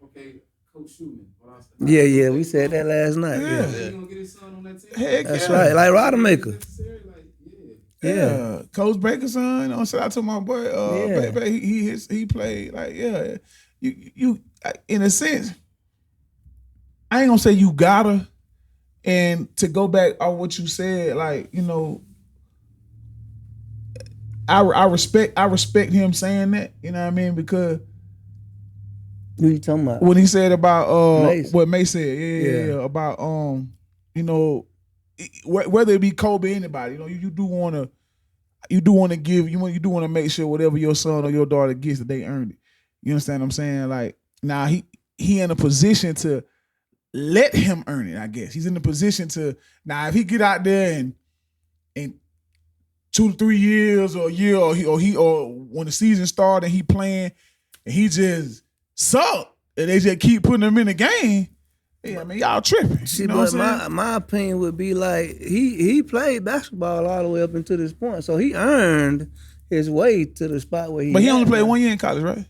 okay, Coach Schumann. Yeah, we said that last night. Yeah. He gonna get his son on that team. Heck That's yeah. right. Like Rodemaker. Necessary, like, Yeah, Coach Baker's son. Shout out to my boy. Yeah. He played like You in a sense, I ain't gonna say you gotta. And to go back on what you said, like I respect him saying that. You know what I mean? Because Who you talking about? when he said about Mace. what May said, yeah, about whether it be Kobe or anybody, you do want to give, you do want to make sure whatever your son or your daughter gets that they earned it. You understand what I'm saying? Like now he in a position to let him earn it. I guess he's in the position to now if he get out there and 2 to 3 years or a year or when the season started and he playing and he just suck and they just keep putting him in the game. Yeah, I mean y'all tripping. See, You know what but I'm saying? my opinion would be like he played basketball all the way up until this point, so he earned his way to the spot where he. But he at only played now. 1 year in college, right?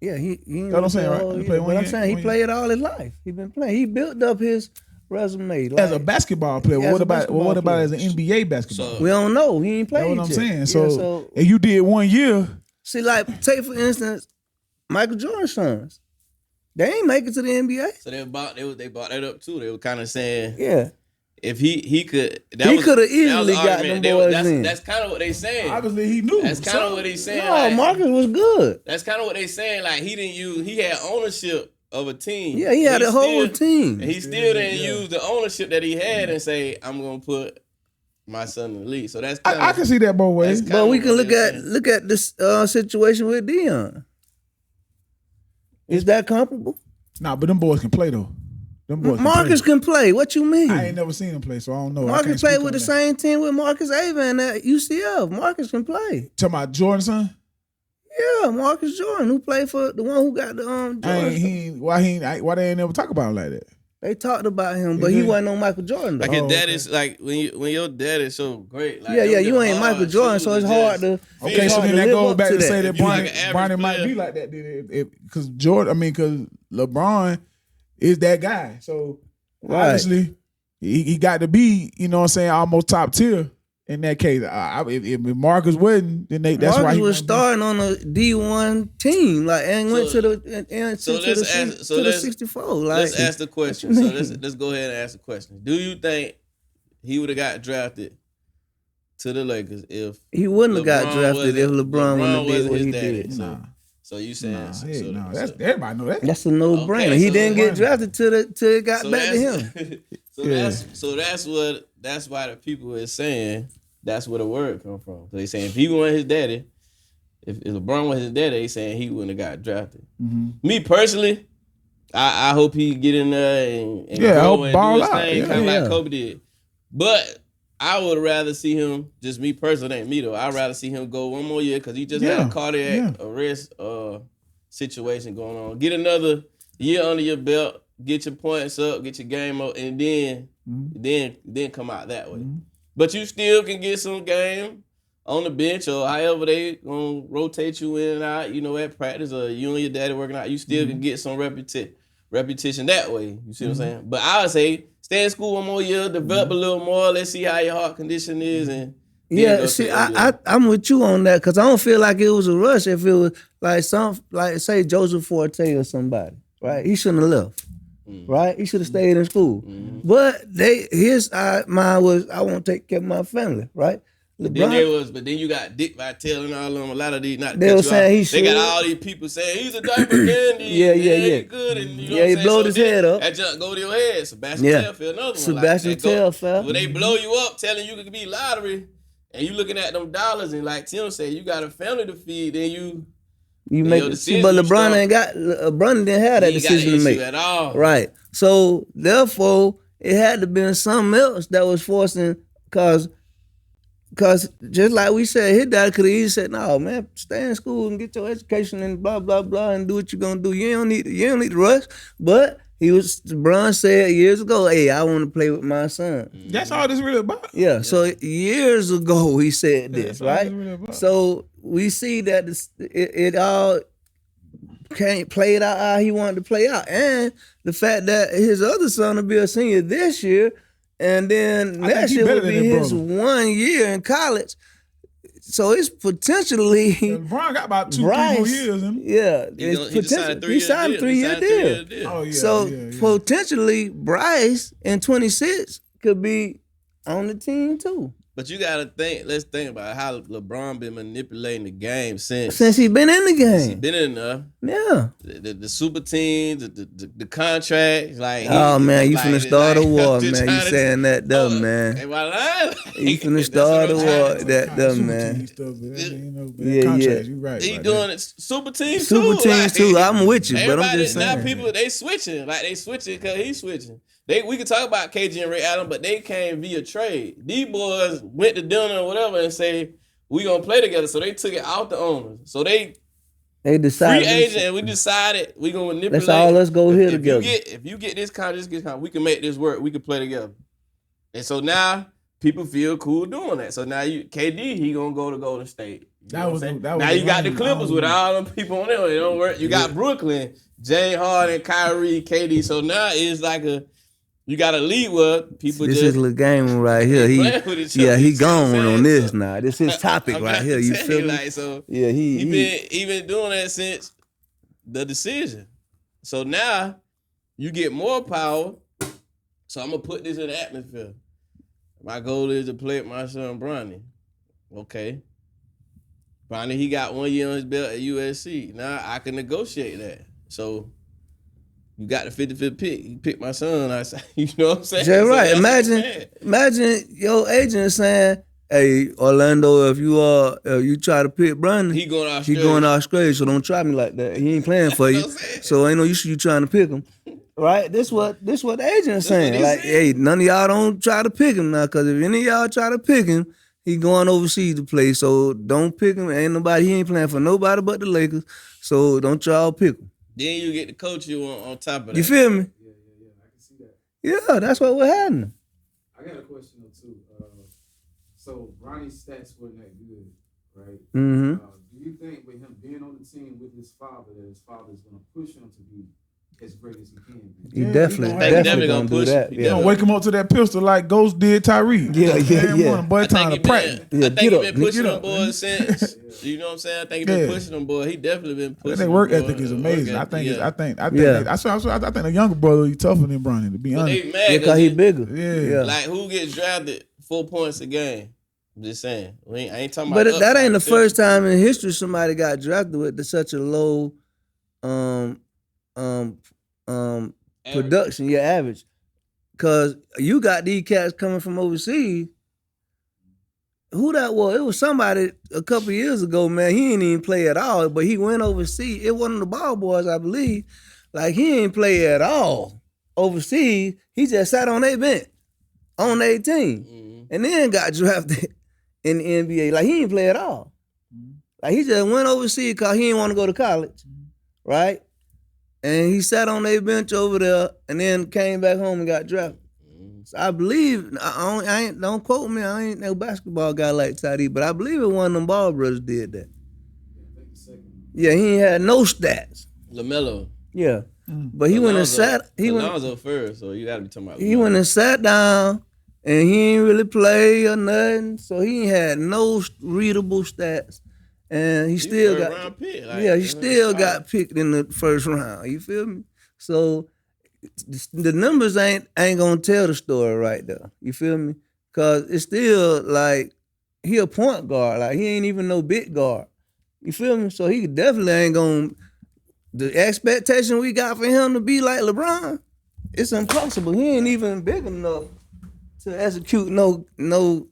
Yeah, he ain't That's what I'm saying, play right? all He year. played But 1 I'm year, saying he 1 played all his life. He been playing. He built up his resume. Like, As a basketball player, Yeah, what as a about basketball player. as an NBA basketball? So- player? we don't know. He ain't played. That's what I'm yet. saying. Yeah, So, and you did 1 year. see, like take for instance, Michael Jordan's sons. They ain't make it to the NBA. So they bought that up too. They were kind of saying, Yeah. if he could, He could have easily got them boys in. That's kind of what they saying. Obviously, he knew. That's kind of what he's saying. No, like, Marcus was good. That's kind of what they saying. Like he had ownership of a team. Yeah, he had a whole team. And he still didn't use the ownership that he had and say, I'm gonna put my son in the league. So that's kinda, I can see that both ways. But we can look at this situation with Dion. Is that comparable? Nah, but them boys can play though. Them boys Marcus can play. What you mean? I ain't never seen him play, so I don't know. Marcus played with the same team with Marcus Avon at UCF. Marcus can play. Talking about Jordan's son? Yeah, Marcus Jordan, who played for the one who got the Jordan. Why they ain't never talk about him like that? They talked about him, but he wasn't on Michael Jordan though. like his dad is like when your dad is so great. Like, you ain't Michael Jordan, so it's hard to. Okay, it's so hard then that live goes up back to that. say that If you like an Bronny average might player. be like that. Because because LeBron is that guy. So Right. obviously he got to be, you know what I'm saying, almost top tier in that case. If Marcus wasn't, then that's Marcus why he was starting on a D1 team, like, and went to the 64. Like, Let's ask the question. So let's go ahead and ask the question. Do you think he would have got drafted to the Lakers if he wouldn't have got LeBron drafted if wasn't- LeBron wouldn't have did wasn't what his he daddy? did. So you saying That's everybody know that. That's a no-brainer. Okay, He so didn't get LeBron- drafted till it got back to him. That's why the people is saying that's where the word come from. So they saying if he wasn't his daddy, if LeBron was his daddy, they saying he wouldn't have got drafted. Mm-hmm. Me personally, I hope he get in there and Yeah, I go hope and ball do his out. thing, Yeah, kind of yeah. like Kobe did. But I would rather see him, just me personally, ain't me though. I'd rather see him go one more year because he just had a cardiac arrest situation going on. Get another year under your belt, get your points up, get your game up, and then come out that way. Mm-hmm. But you still can get some game on the bench or however they gonna rotate you in and out, at practice, or you and your daddy working out, you still can get some repetition that way. You see what I'm saying? But I would say stay in school one more year, develop a little more, let's see how your heart condition is, and Yeah, see, I'm with you on that because I don't feel like it was a rush. If it was like say Joseph Forte or somebody, right? He shouldn't have left, right? He should have stayed in school. But his mind was, I want to take care of my family, right? But then you got Dick Vitale and all of them. A lot of these, not to They cut were you saying off, he they got should. all these people saying he's a diaper candy. Yeah. He good. And you know Yeah, what he I'm saying? blowed his then head up. That junk go to your head. Sebastian Yeah. Telfair, another one. Sebastian Telfair. When they blow you up, telling you could be lottery, and you looking at them dollars, and like Tim said, you got a family to feed, then you make your it. See, but decision LeBron didn't have that ain't got an decision to make. issue at all. Right. So therefore, it had to been something else that was forcing, cause just like we said, his dad could have easily said, "No, man, stay in school and get your education and blah blah blah and do what you're gonna do. You don't need to rush." But LeBron said years ago, "Hey, I want to play with my son." That's all this really about. Yeah. So years ago he said this, that's all it's right? really about. So we see that it all can't play it out how he wanted to play out, and the fact that his other son will be a senior this year, and then I next think he year better will be than his his brother. 1 year in college. So it's potentially LeBron got about 2-3 Bryce. more years. Yeah, He it's just signed a potential. He signed a 3-year deal. Oh yeah. So yeah. potentially Bryce in 26 could be on the team too. But you gotta think. Let's think about how LeBron been manipulating the game since Since he been in the he game. been in there. Yeah. The super teams, the contracts, like Oh man, you like, finna start a like, war, I'm just man. You trying to- saying that dumb, man. Am I lying? You finna That's start what a I'm war, trying to- that dumb, Super man. team stuff, man. Yeah, Contracts, yeah. you right. He about doing that. it super teams Super too. teams too. I'm with you, but I'm everybody- just now saying. people they switching because he's switching. We could talk about KG and Ray Allen, but they came via trade. These boys went to dinner or whatever and say we gonna play together. So they took it out the owners. So they decided. free agent and we decided we gonna manipulate. Let's go here if together. If you get this contract, we can make this work. We can play together. And so now people feel cool doing that. So now KD he gonna go to Golden State. You know what I'm saying? Now you got the Clippers with all them people on there. It don't work. You got Brooklyn, James Harden, Kyrie, KD. So now it's like you got a lead where people This just is little game right here. playing with each other. He You see what I'm gone saying? on this So, now. This is his topic I'm right trying here. to You tell feel me? like so. Yeah, He been doing that since the decision. So now you get more power. So I'm gonna put this in the atmosphere. My goal is to play with my son Bronny. Okay. Bronny, he got 1 year on his belt at USC. Now I can negotiate that. So you got the 55th pick. You pick my son. You know what I'm saying? Jay, So right. that's what I'm saying. Imagine your agent saying, "Hey, Orlando, if you try to pick Brandon, He going to he Australia. going to Australia. So don't try me like that. He ain't playing for you. That's what I'm saying. So ain't no use you trying to pick him." Right? This what the agent's saying. what he Like, saying. hey, none of y'all don't try to pick him now, because if any of y'all try to pick him, he going overseas to play. So don't pick him. He ain't playing for nobody but the Lakers. So don't y'all pick him. Then you get the coach you on top of that. You feel me? Yeah. I can see that. Yeah, that's what we're having. I got a question though too. So Ronnie's stats weren't that good, right? Mm-hmm. Do you think with him being on the team with his father, that his father is going to push him to be as great as he can be? He Yeah, definitely, he definitely gonna gonna do push that. him. You Yeah. gonna wake him up to that pistol like Ghost did Tyreek. Yeah. Boy, I time to think practice. Yeah, I get think he up, been nigga, pushing get them up, boys since. You know what I'm saying? I think he been Yeah. pushing them boys. He definitely been pushing. Their work them boys. ethic is Work amazing. I ethic, think yeah. I think Yeah. I think the younger brother is tougher than Bronny, to be But honest. they mad Yeah, because he bigger. Yeah. Like who gets drafted 4 points a game? I'm just saying. I ain't talking But about that ain't the upside first potential. time in history somebody got drafted with such a low um Average. production, your average. Cause you got these cats coming from overseas. Who that was? It was somebody a couple years ago, man. He ain't even play at all, but he went overseas. It wasn't the ball boys, I believe. Like he ain't play at all overseas. He just sat on their bench on their team, and then got drafted in the NBA. Like he ain't play at all. Like he just went overseas because he didn't want to go to college, right? And he sat on their bench over there, and then came back home and got drafted. So I believe don't quote me. I ain't no basketball guy like Taddy, but I believe it one of them Ball brothers did that. Yeah, he ain't had no stats. LaMelo. Yeah, but he went and sat. Alonzo first, so you gotta be talking about. He LaMelo. went and sat down, and he ain't really play or nothing. So he ain't had no readable stats, and he still first got. round pick, like, Yeah, he that's still solid. got picked in the first round. You feel me? So the numbers ain't gonna tell the story right there. You feel me? Cause it's still like he a point guard. Like he ain't even no big guard. You feel me? So he definitely ain't gonna. The expectation we got for him to be like LeBron, it's impossible. He ain't even big enough to execute no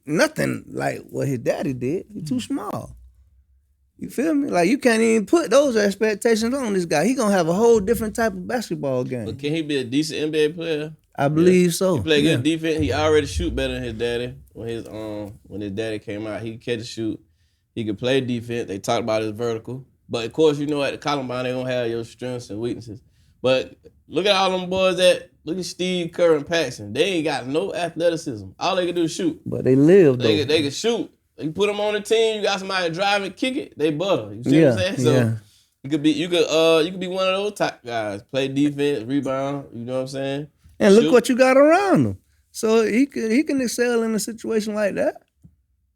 nothing like what his daddy did. He too small. You feel me? Like you can't even put those expectations on this guy. He gonna have a whole different type of basketball game. But can he be a decent NBA player? I believe so. He play Yeah. good defense. He already shoot better than his daddy. When his daddy came out, he could catch and shoot. He could play defense. They talked about his vertical. But of course, you know at the Columbine they gonna have your strengths and weaknesses. But look at all them boys look at Steve Kerr and Paxson. They ain't got no athleticism. All they can do is shoot. But they live though. They can shoot. You put them on the team, you got somebody to drive and kick it, they butter. You see what I'm saying? So you could be one of those type guys. Play defense, rebound, you know what I'm saying? And Shoot. look what you got around him. So he can excel in a situation like that.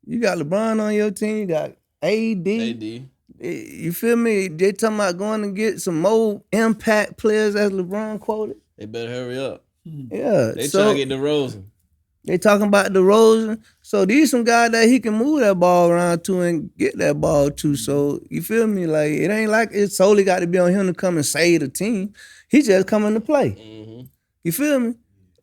You got LeBron on your team, you got AD. You feel me? They talking about going to get some more impact players, as LeBron quoted. They better hurry up. Yeah. They trying to get DeRozan. They talking about DeRozan. So these some guys that he can move that ball around to and get that ball to. So you feel me? Like it ain't like it's solely got to be on him to come and save the team. He just coming to play. Mm-hmm. You feel me?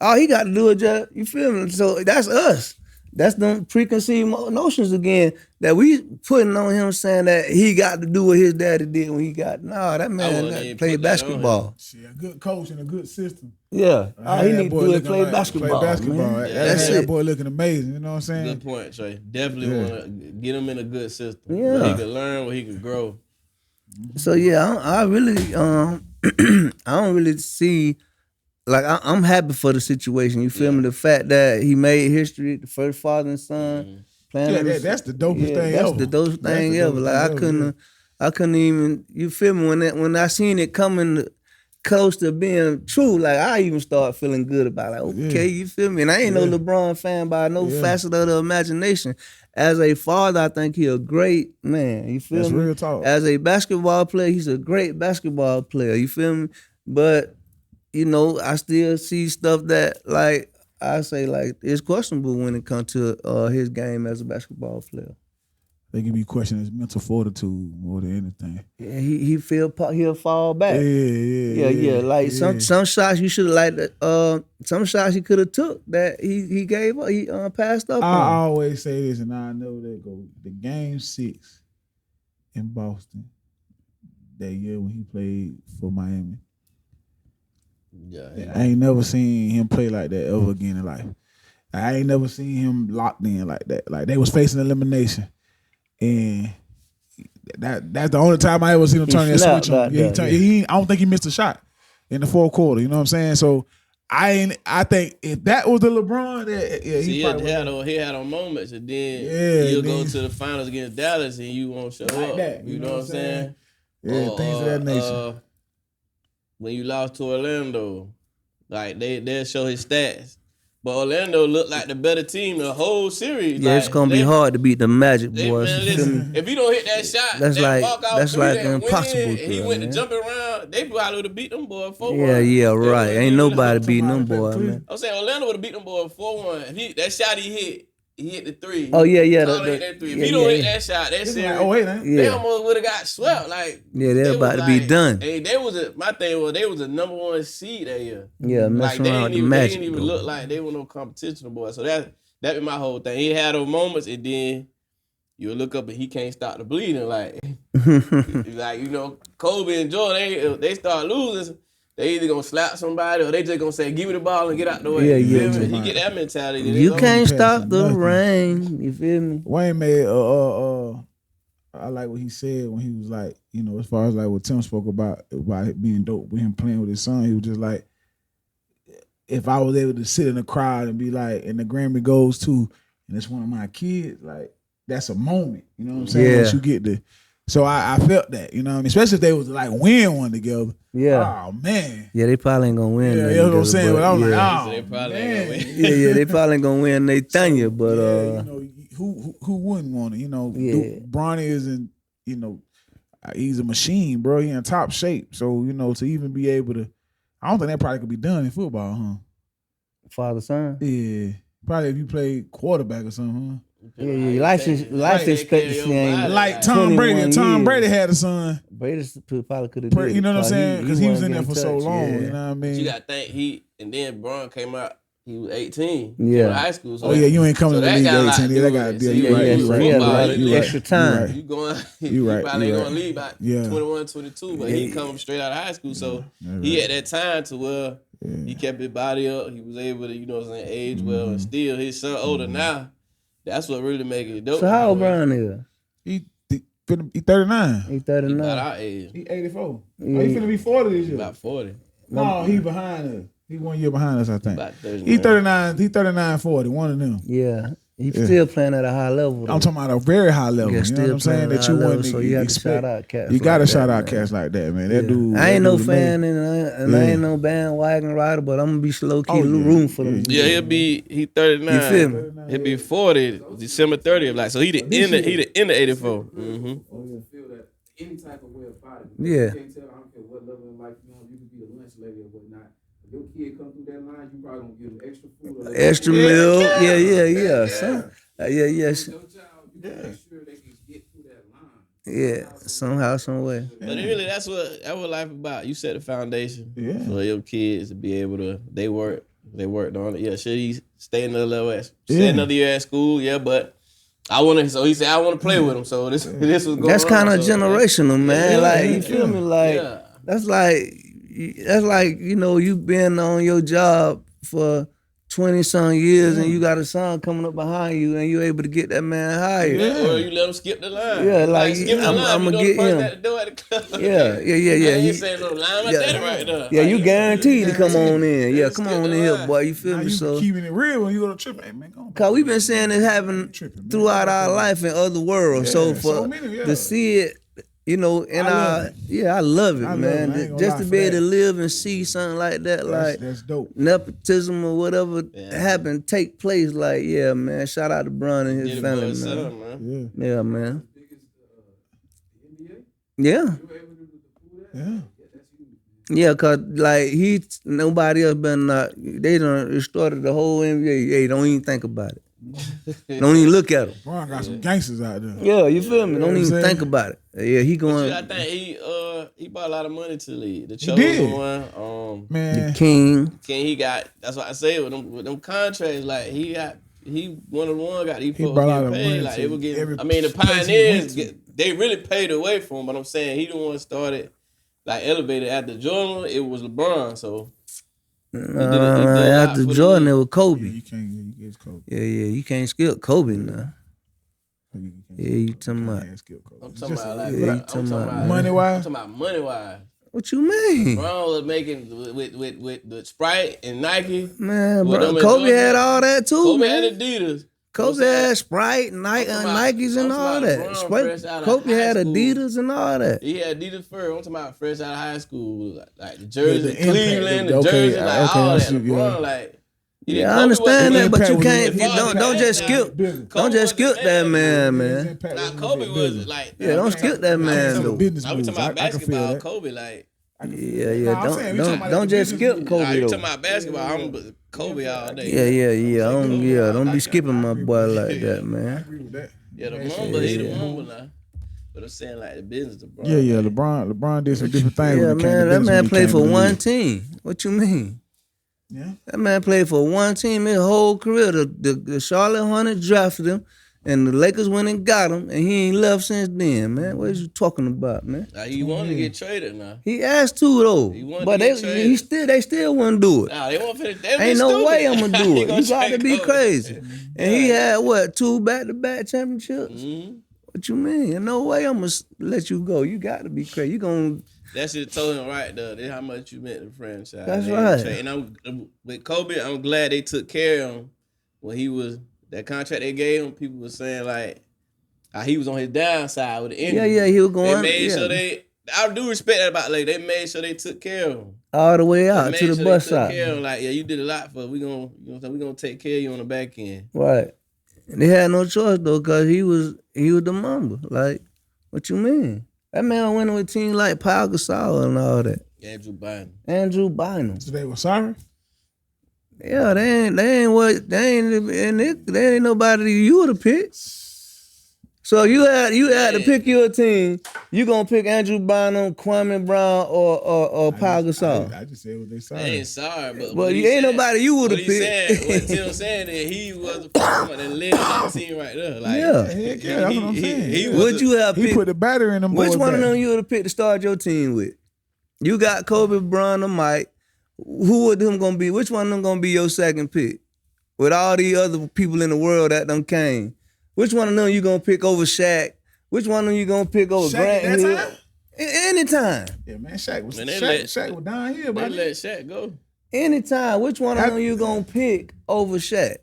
All he got to do is just, you feel me? So that's us. That's the preconceived notions again that we putting on him, saying that he got to do what his daddy did when he got. Nah, that man got to play basketball. See, a good coach and a good system. Yeah, all he need to do is play like, basketball. Man. Yeah, that's that it. boy looking amazing. You know what I'm saying? Good point, Trey. Definitely want to get him in a good system. Yeah. Where he can learn, where he can grow. So yeah, I really I don't really see. Like I'm happy for the situation. You feel me? The fact that he made history, the first father and son. Playing that's the dopest thing that's ever. the dopest thing ever. Like I couldn't even. You feel me? When I seen it coming close to being true, like I even start feeling good about it. Like, okay, you feel me? And I ain't no LeBron fan by no facet of the imagination. As a father, I think he a great man. You feel me? That's real talk. As a basketball player, he's a great basketball player. You feel me? But you know, I still see stuff that like I say like it's questionable when it comes to his game as a basketball player. They can be questioning his mental fortitude more than anything. Yeah, he'll fall back. Yeah. Like some shots you should have like some shots he could have took that he gave up. He passed up I on. always say this, and I know that go the game 6 in Boston that year when he played for Miami. Yeah. I ain't never seen him play like that ever again in life. I ain't never seen him locked in like that. Like they was facing elimination, and that's the only time I ever seen him turn that snapped switch on. like Yeah, that, I don't think he missed a shot in the fourth quarter. You know what I'm saying? So I think if that was the LeBron, He had on moments, and then you'll go to the finals against Dallas, and you won't show like up. that. You know what I'm saying? Yeah, things of that nature. When you lost to Orlando, like they'll show his stats. But Orlando looked like the better team the whole series. Yeah, like, it's gonna be hard to beat the Magic boys. Man, listen, if you don't hit that shot, That's that like- walk out that's three, like that impossible win, to and he them, went man. to jumping around, they probably would have beat them boys 4-1. Yeah, right. They Ain't would've- nobody beating them boys, man. I'm saying Orlando would have beat them boys 4-1. That shot he hit the three. Oh yeah. Tyler hit that three. If he don't hit that shot, that It's series, like, oh wait, man. they Yeah. almost would have got swept. Like They're about was to be done. Hey, my thing was they was a number 1 seed that year. Yeah, Like messing they around with didn't the even, Magic. they didn't even though. look like they were no competition, boy. So that be my whole thing. He had those moments, and then you look up and he can't stop the bleeding. Like Kobe and Jordan, they start losing. They either gonna slap somebody or they just gonna say, "Give me the ball and get out the way." Yeah, You yeah, feel me? yeah. He get that mentality. You it's can't passing stop the nothing. rain. You feel me? Wayne made I like what he said when he was like, you know, as far as like what Tim spoke about it being dope with him playing with his son, he was just like, if I was able to sit in the crowd and be like, and the Grammy goes to, and it's one of my kids, like that's a moment, you know what I'm saying? Yeah. That you get to. So I felt that, you know what I mean? Especially if they was like win one together. Yeah. Oh man. Yeah, they probably ain't gonna win. Yeah, nothing you know what I'm together, saying? But I was yeah. like, oh They probably ain't man. gonna win. yeah, they probably ain't gonna win Nathaniel, but you know, who wouldn't want it? You know, Yeah. Bronny isn't, you know, he's a machine, bro. He in top shape. So, you know, to even be able to, I don't think that probably could be done in football, huh? father son. Yeah. Probably if you play quarterback or something, huh? Yeah. Life expectancy ain't Like Tom Brady. 21 Tom years. Brady had a son. Brady probably could have did it. You know what I'm saying? Because he was in wasn't there for getting so touched, long. yeah. You know what I mean? You got to think and then Braun came out. He was 18. Yeah. In high school. So Oh yeah, you ain't coming to the that league got a lot at 18. to Yeah, do that with got it. yeah, So you you right. got- You so right. he had a lot You of right. extra time. You You going? You right, You probably you ain't right. gonna leave by Yeah. 21, 22, but he come straight out of high school. So he at that time to where he kept his body up. He was able to, you know what I'm saying, age well, and still his son older now. That's what really make it dope. So how old Brian is? He 39. He He 39. about our age. He 84. Yeah. Oh, he finna be 40 this year. About 40. No, he behind us. He 1 year behind us, I think. About 30. He 39. He 39, 40. One of them. Yeah. He's still playing at a high level. Though. I'm talking about a very high level. Yeah, You know still what I'm saying? playing at That a you high level, wouldn't so you have to expect. shout out cats You like gotta that, shout out man. cats like that, man. That Yeah. dude. I ain't that no dude fan amazing. and I ain't no bandwagon rider, but I'm gonna be low key Oh, yeah. rooting for them. Yeah, he 39. You feel me? He'll be 40 December 30th. Like, so he the end of 84. Mm-hmm. You feel that any type of way about it. Yeah. You can't tell, I don't care what level in life you're on, you could be a lunch lady or whatnot. If your kid come through that line, you probably gonna give them extra food. Or Extra meal. Yeah. Yeah. Yeah. Your child, you gotta make sure they can get through that line. Yeah. Somehow, some way. But really, that's what life about. You set the foundation Yeah. for your kids to be able to. They worked on it. Yeah, should he stay another level? Stay another year at school? Yeah, but I want to. So he said, I want to play with him. So this was going. That's kind of so, generational, man. Yeah, like you feel me? Like Yeah. that's like you know you been on your job for 20-some years and you got a son coming up behind you and you able to get that man hired. Or you let him skip the line. Yeah, like, skip the I'm- line. I'ma You know get the person him. at the door at the club. Yeah. I ain't He- saying no line. My yeah. daddy right there. Yeah, Like, you guaranteed to come on in. Yeah, Let's come skip on the in here, line. boy. You feel Now me? you So, keeping it real when you go to trip. Hey, man, go on. cause we been saying this happen Tripping, man. throughout our life in other worlds. So Yeah, for so many, yeah. to see it, you know, in I love our it. I love it, I love man. it. I ain't gonna Just lie to for be able to that. live and see something like that, like That's dope. nepotism or whatever Yeah. happen, take place. Like, yeah, man. Shout out to Bron and Did his it for family, his man. son, man. Yeah, Yeah, man. Biggest NBA, Yeah, you were able to do that. yeah. Yeah, that's huge. Yeah, cause like nobody else been they done started the whole NBA. Hey, don't even think about it. Don't even look at him. LeBron got some gangsters out there. Yeah, you feel me? know Don't what I'm even think saying? about it. Yeah, he But going I think he brought a lot of money to the league. The did. chosen one, Man, king. he got. That's what I say with them contracts. Like he one of the ones got these He folks brought a lot getting of paid. money Like to they were getting. every I mean, the place he Pioneers went they really paid away for him. But I'm saying he the one started like elevated after Jordan. It was LeBron. So he did a lot After for the Jordan, league. it was Kobe. yeah, you can't get Kobe. Yeah, you can't skip Kobe now. You can't- Yeah, you talking about can't skip Kobe. I'm talking about like yeah, you I'm talking talking about about money-wise? I'm talking about money wise. what you mean? LeBron was making with the Sprite and Nike. Man, With bro, them Kobe and had all that too, Kobe man. had Adidas. Kobe had Sprite, I'm talking about- Nikes, and I'm all talking that. about LeBron Sprite, fresh out of Kobe high had school. Adidas and all that. He had Adidas first. I'm talking about fresh out of high school, like the jersey, the impact, Cleveland, the okay, jersey, like okay, all I that. see, LeBron, yeah. like Yeah, I understand that, but you can't. If I Don't just now, skip. business. Don't just skip that man, His man. impact Nah, was Kobe big was business. like, Yeah, don't skip that man though. Business I was moves. talking about I can feel basketball. that. Kobe, like, Yeah. Nah, I'm saying, we talking about Don't the just business skip move. Kobe nah, you though. talking about basketball? I'm Kobe all day. Yeah. Don't be skipping my boy like that, I man. agree with that. Yeah, the Mamba, he the Mamba now. But I'm saying like the business, LeBron. Yeah. LeBron did some different things. Yeah, when it came to man. That business, man when he played came for to the one league. team. What you mean? Yeah. That man played for one team his whole career. The Charlotte Hornets drafted him, and the Lakers went and got him, and he ain't left since then, man. What is you talking about, man? Now, he wanted to get traded now. He asked to though, He wanted but to get traded. they still wouldn't do it. Nah, they won't finish. Ain't no way I'm gonna do it. You got to be crazy. Mm-hmm. And he had what 2 back-to-back championships? Mm-hmm. What you mean? Ain't no way I'm gonna let you go. You got to be crazy. You gonna That shit told him right though. That's how much you meant to the franchise. That's They right. And I'm with Kobe. I'm glad they took care of him when he was that contract they gave him. People were saying like he was on his downside with the injury. yeah. He was going. They made yeah. sure they. I do respect that about like they made sure they took care of him. all the way They out made to the sure bus they took stop. care of him. Like you did a lot for. We gonna take care of you on the back end. Right. And they had no choice though, cause he was the Mamba. Like, what you mean? That man went with a team like Pau Gasol and all that. Andrew Bynum. So they were sorry? Yeah, they ain't nobody you would have picked. So you had to pick your team. You gonna pick Andrew Bynum, Kwame Brown, or Pau Gasol? I just said what they sorry. They ain't sorry, but Well, you ain't nobody you would have picked. What Tim saying that he was the first one that led that team right there. Like, Yeah. Heck yeah, that's what I'm saying. he Would was you have He picked? put the battery in them boys Which one of back. them you would have picked to start your team with? You got Kobe Bryant or Mike. Who would them gonna be? Which one of them gonna be your second pick? With all the other people in the world that done came, which one of them you gonna pick over Shaq? Which one of them you gonna pick over Shaq Grant at that Hill? time? Anytime. Yeah, man, Shaq was Man, they Shaq was down here, they buddy. let Shaq go. Anytime. Which one of them you gonna pick over Shaq?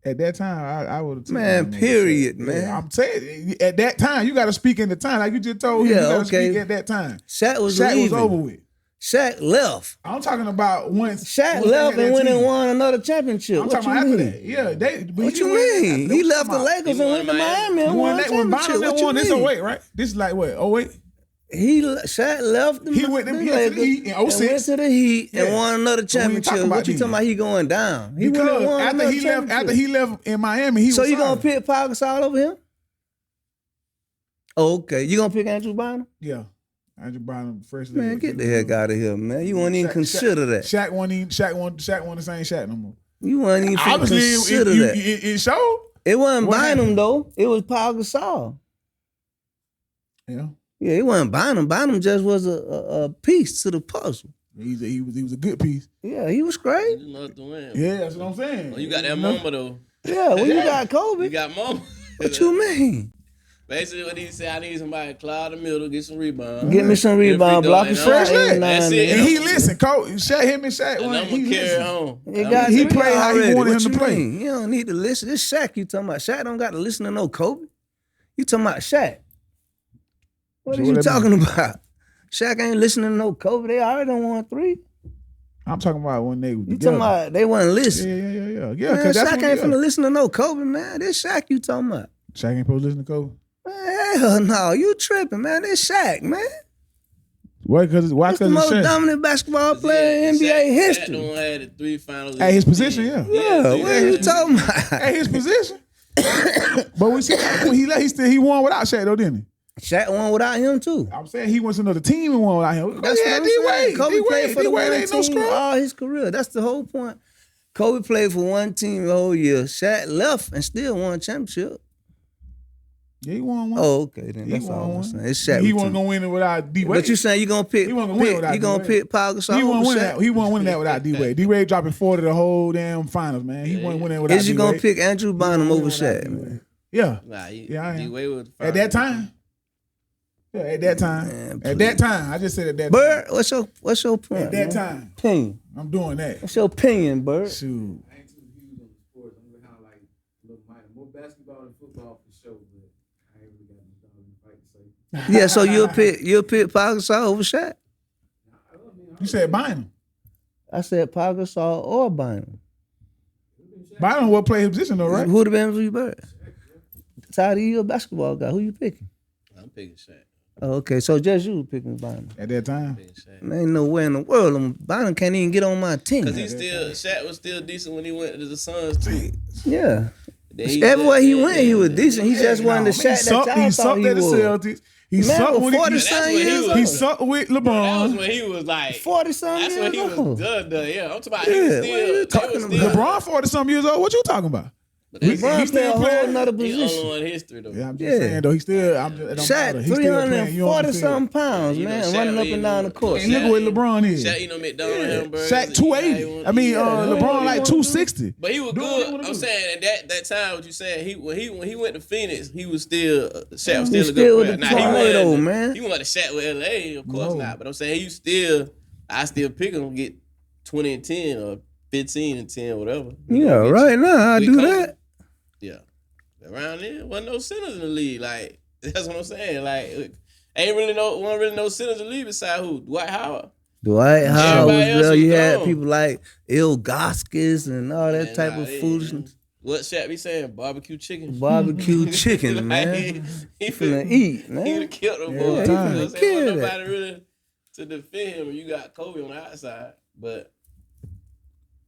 At that time, I would have. Man, period, man. Yeah, I'm saying at that time, you got to speak in the time, like you just told him. Yeah, You got to okay. speak at that time. Shaq was Shaq leaving. was over with. Shaq left. I'm talking about once Shaq once they left had and that went and team. won another championship. I'm What talking you about mean? after that. Yeah, What you mean? He left the Lakers He and won went to Miami. Miami and He won won a that when championship. Bynum What you won this mean? 08, right? This is like what, 08? Shaq left the He went to the Lakers Heat in and 06. went to the Heat and Yeah. won another But we ain't talking championship. about What you these. talking about? He going down. He went and Because won after another he left, championship. after he left in Miami, he So was you gonna sorry. pick Pau Gasol over him? Oh, okay. You gonna pick Andrew Bynum? Yeah, Andrew Bynum first. Man, get the heck out of here, man. You won't even consider that. Shaq won the same Shaq no more. You won't even Obviously, consider that. it showed. It wasn't What Bynum happened? though. It was Pau Gasol. Yeah, Yeah, it wasn't Bynum. Bynum just was a piece to the puzzle. he was a good piece. Yeah, he was great. You know to win. Yeah, that's what I'm saying. Well, you got that moment though. Yeah, when you got Kobe, You got moment. what you mean? Basically, what he said, I need somebody to cloud the middle, get some rebounds. Get me some rebound, block a and shot Fresh every leg. now That's and it. then. And he listened. Shaq him and Shaq. And won. I'm He gonna carry it listened. home. He I'm got gonna he three played how he already. wanted What him to you play. mean? You don't need to listen. This Shaq you talking about. Shaq don't got to listen to no Kobe. You talking about Shaq. What So are you what that talking about? Shaq ain't listening to no Kobe. They already done won 3. I'm talking about when they were You together. talking about they wasn't listening. Yeah. Man, Because that's Shaq when ain't finna listen to no Kobe, man. This Shaq you talking about. Shaq ain't supposed to listen to Kobe. Man, hell no. You tripping, man. This Shaq, man. Why? Because It's the most dominant basketball player in NBA history. Shaq had the 3 finals. At his position, yeah. Yeah, what are you talking about? At his position. But we see when he left, he won without Shaq though, didn't he? Shaq won without him too. I'm saying he went to another team and won without him. That's what I'm saying. Kobe played for the one ain't no team scrub. all his career. That's the whole point. Kobe played for one team the whole year. Shaq left and still won a championship. Yeah, he won one. Oh, okay, then He that's won all I'm one. saying. It's Shaq. He with wasn't two. gonna win it without D Wade. But you saying you gonna pick? He wasn't gonna win without You gonna D-Wade. pick Pau Gasol? He wasn't over winning Shaq? that. He wasn't winning that without D Wade. D Wade dropping 40 the whole damn finals, man. He wasn't winning without Is you D-Wade. gonna pick Andrew Bynum over Shaq? D-Wade. Man? Yeah. Nah, Yeah, I am. D-Wade was At that time. Yeah, at that time. Man, At that time. I just said at that Bird, time. what's your point? At that man? time. Opinion. I'm doing that. What's your opinion, Bird? Shoot. I ain't too huge on the sports. I'm kind of like a little minor. More basketball than football for sure, but I ain't really got no dog in the fight to say. Yeah, so you'll pick Pau Gasol over Shaq? You said Bynum. I said Pau Gasol or Bynum. Bynum will play his position though, right? Who would have been for you, Bird? Tidy, you a basketball guy. Who you picking? I'm picking Shaq. Oh, okay, so just you picking Bynum. At that time. Picking Shaq. Man, ain't no way in the world Bynum can't even get on my team. Cause Shaq was still decent when he went to the Suns too. Yeah. Then he Everywhere he just- went, he was decent. He just wasn't the Shaq that y'all He thought sucked he at the was. Celtics. He Man, sucked when 40 he some when he years was- old. He sucked with That was LeBron. when he was like 40 some That's years when he was old. done. Yeah, I'm talking about. Yeah, He was what still. are you they talking was about? still- LeBron 40-something years old. What you talking about? But that's- LeBron He play a still whole playing. nother He position. on history though. Yeah, I'm just Yeah. saying though. He still. It don't matter. Shaq, He still playing. You know what 340 I'm saying? some pounds, You know, man, Shaq running up leading and down the the- court. And look what LeBron is. Shaq, McDonald's hamburgers. Shaq 280. I mean, LeBron like 260. But he was Do what he good. wanna I'm do. saying at that time, what you saying? When he went to Phoenix, he was still Shaq was He still a still good with player. the Now he tornado, wasn't man. He wasn't Shaq with LA, of course No. not. But I'm saying I still pick him to get 20 and 10 or 15 and 10, whatever. Yeah, right now I With do Kobe. that. Yeah. Around there, wasn't no centers in the league. Like that's what I'm saying. Like wasn't really no centers in the league beside who? Dwight Howard. Dwight Howard was Everybody else there. was You had gone. people like Il Goskis and all that Man, type nah, of yeah. foolishness. What Shaq be saying? Barbecue chicken. Barbecue chicken, man. He Finna eat, He man. would killed him, Yeah, boy. he You know finna what I'm saying? kill Wasn't that. nobody really to defend him. You got Kobe on the outside, but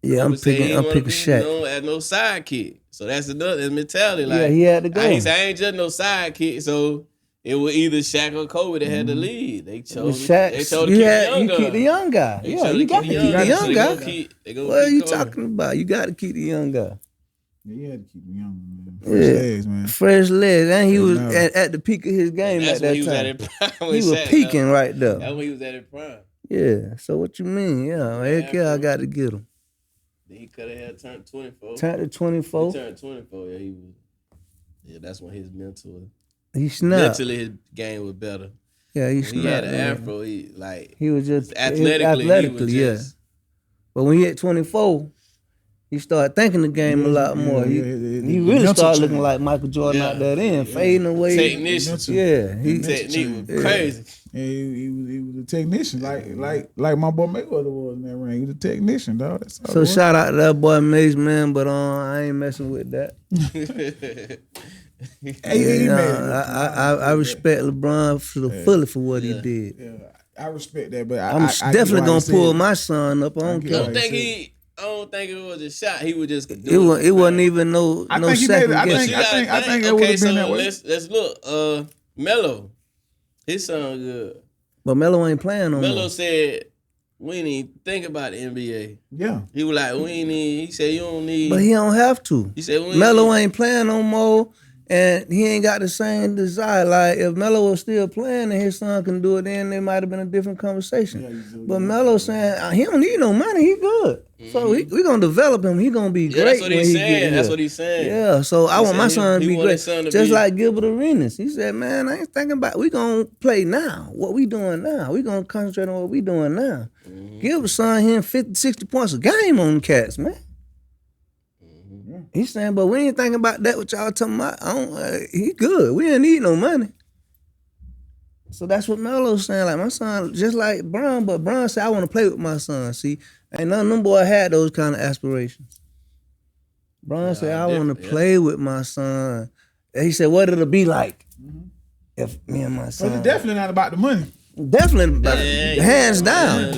Yeah, I'm Kobe said he picking wanna be Shaq. known as no sidekick. So that's another mentality. Like Yeah, he had to go. I ain't just no sidekick. So it was either Shaq or Kobe that had the lead. They With chose. Shaq, They chose to you keep had the young you guy. keep the young guy. They Yeah, chose you got to keep the So young they guy. gonna keep- they gonna What are keep you Kobe. talking about? You got to keep the young guy. Yeah, he had to keep him young, man. Yeah. Fresh legs, man. Fresh legs, and he was No. at the peak of his game That's at when that he was at time. his prime. He with was Shaq, peaking though. right there. That's when he was at his prime. Yeah. So what you mean? Yeah, heck yeah, I got to get him. Then he could have had turned 24. Turned to He 24. turned 24. Yeah, he was. Yeah, that's when his mental. He snapped. Mentally, his game was better. Yeah, he When snapped. he had an man. afro. He like He was just athletically, he was yeah. just, But when he hit 24, he started thinking the game a lot more. He really mental started change. looking like Michael Jordan out there then, fading away. technician. Yeah, he Technique was crazy. Yeah, he was a technician, like my boy Mayweather was in that ring. He was a technician, dog. That's all So it was. shout out to that boy Mace, man, but I ain't messing with that. He Yeah, made it. I respect LeBron to the fullest for what he did. Yeah, I respect that, but I'm I definitely get why gonna he said pull it. my son up. I don't I care. get I don't think it was a shot. He was just. It wasn't even no I think he made second it. I guess. think it would have been that way. Let's look. Melo, his son good. But Melo ain't playing no Melo more. said, "We ain't even think about the NBA." Yeah, He was like, "We ain't need." He said, "You don't need." But he don't have to. He said, "We Melo need." ain't playing no more, and he ain't got the same desire. Like if Melo was still playing and his son can do it, then there might have been a different conversation. But Melo saying he don't need no money, he good. So we gonna develop him. He gonna be Yeah, great that's what when he's he saying. get That's here. what he's saying. Yeah, so I want my said son to he be want great. his son to Just be- like Gilbert Arenas. He said, man, I ain't thinking about, we gonna play now. What we doing now. We gonna concentrate on what we doing now. Gilbert's son hitting 50, 60 points a game on the Cats, man. He's saying, but we ain't thinking about that, what y'all talking about. He good. We ain't need no money. So that's what Melo's saying. Like my son, just like Bron, but Bron said, I want to play with my son. See, ain't none of them boys had those kind of aspirations. Bron said, I want to different, play with my son. And he said, what it'll be like if me and my but son. it's definitely not about the money. Definitely, hands down.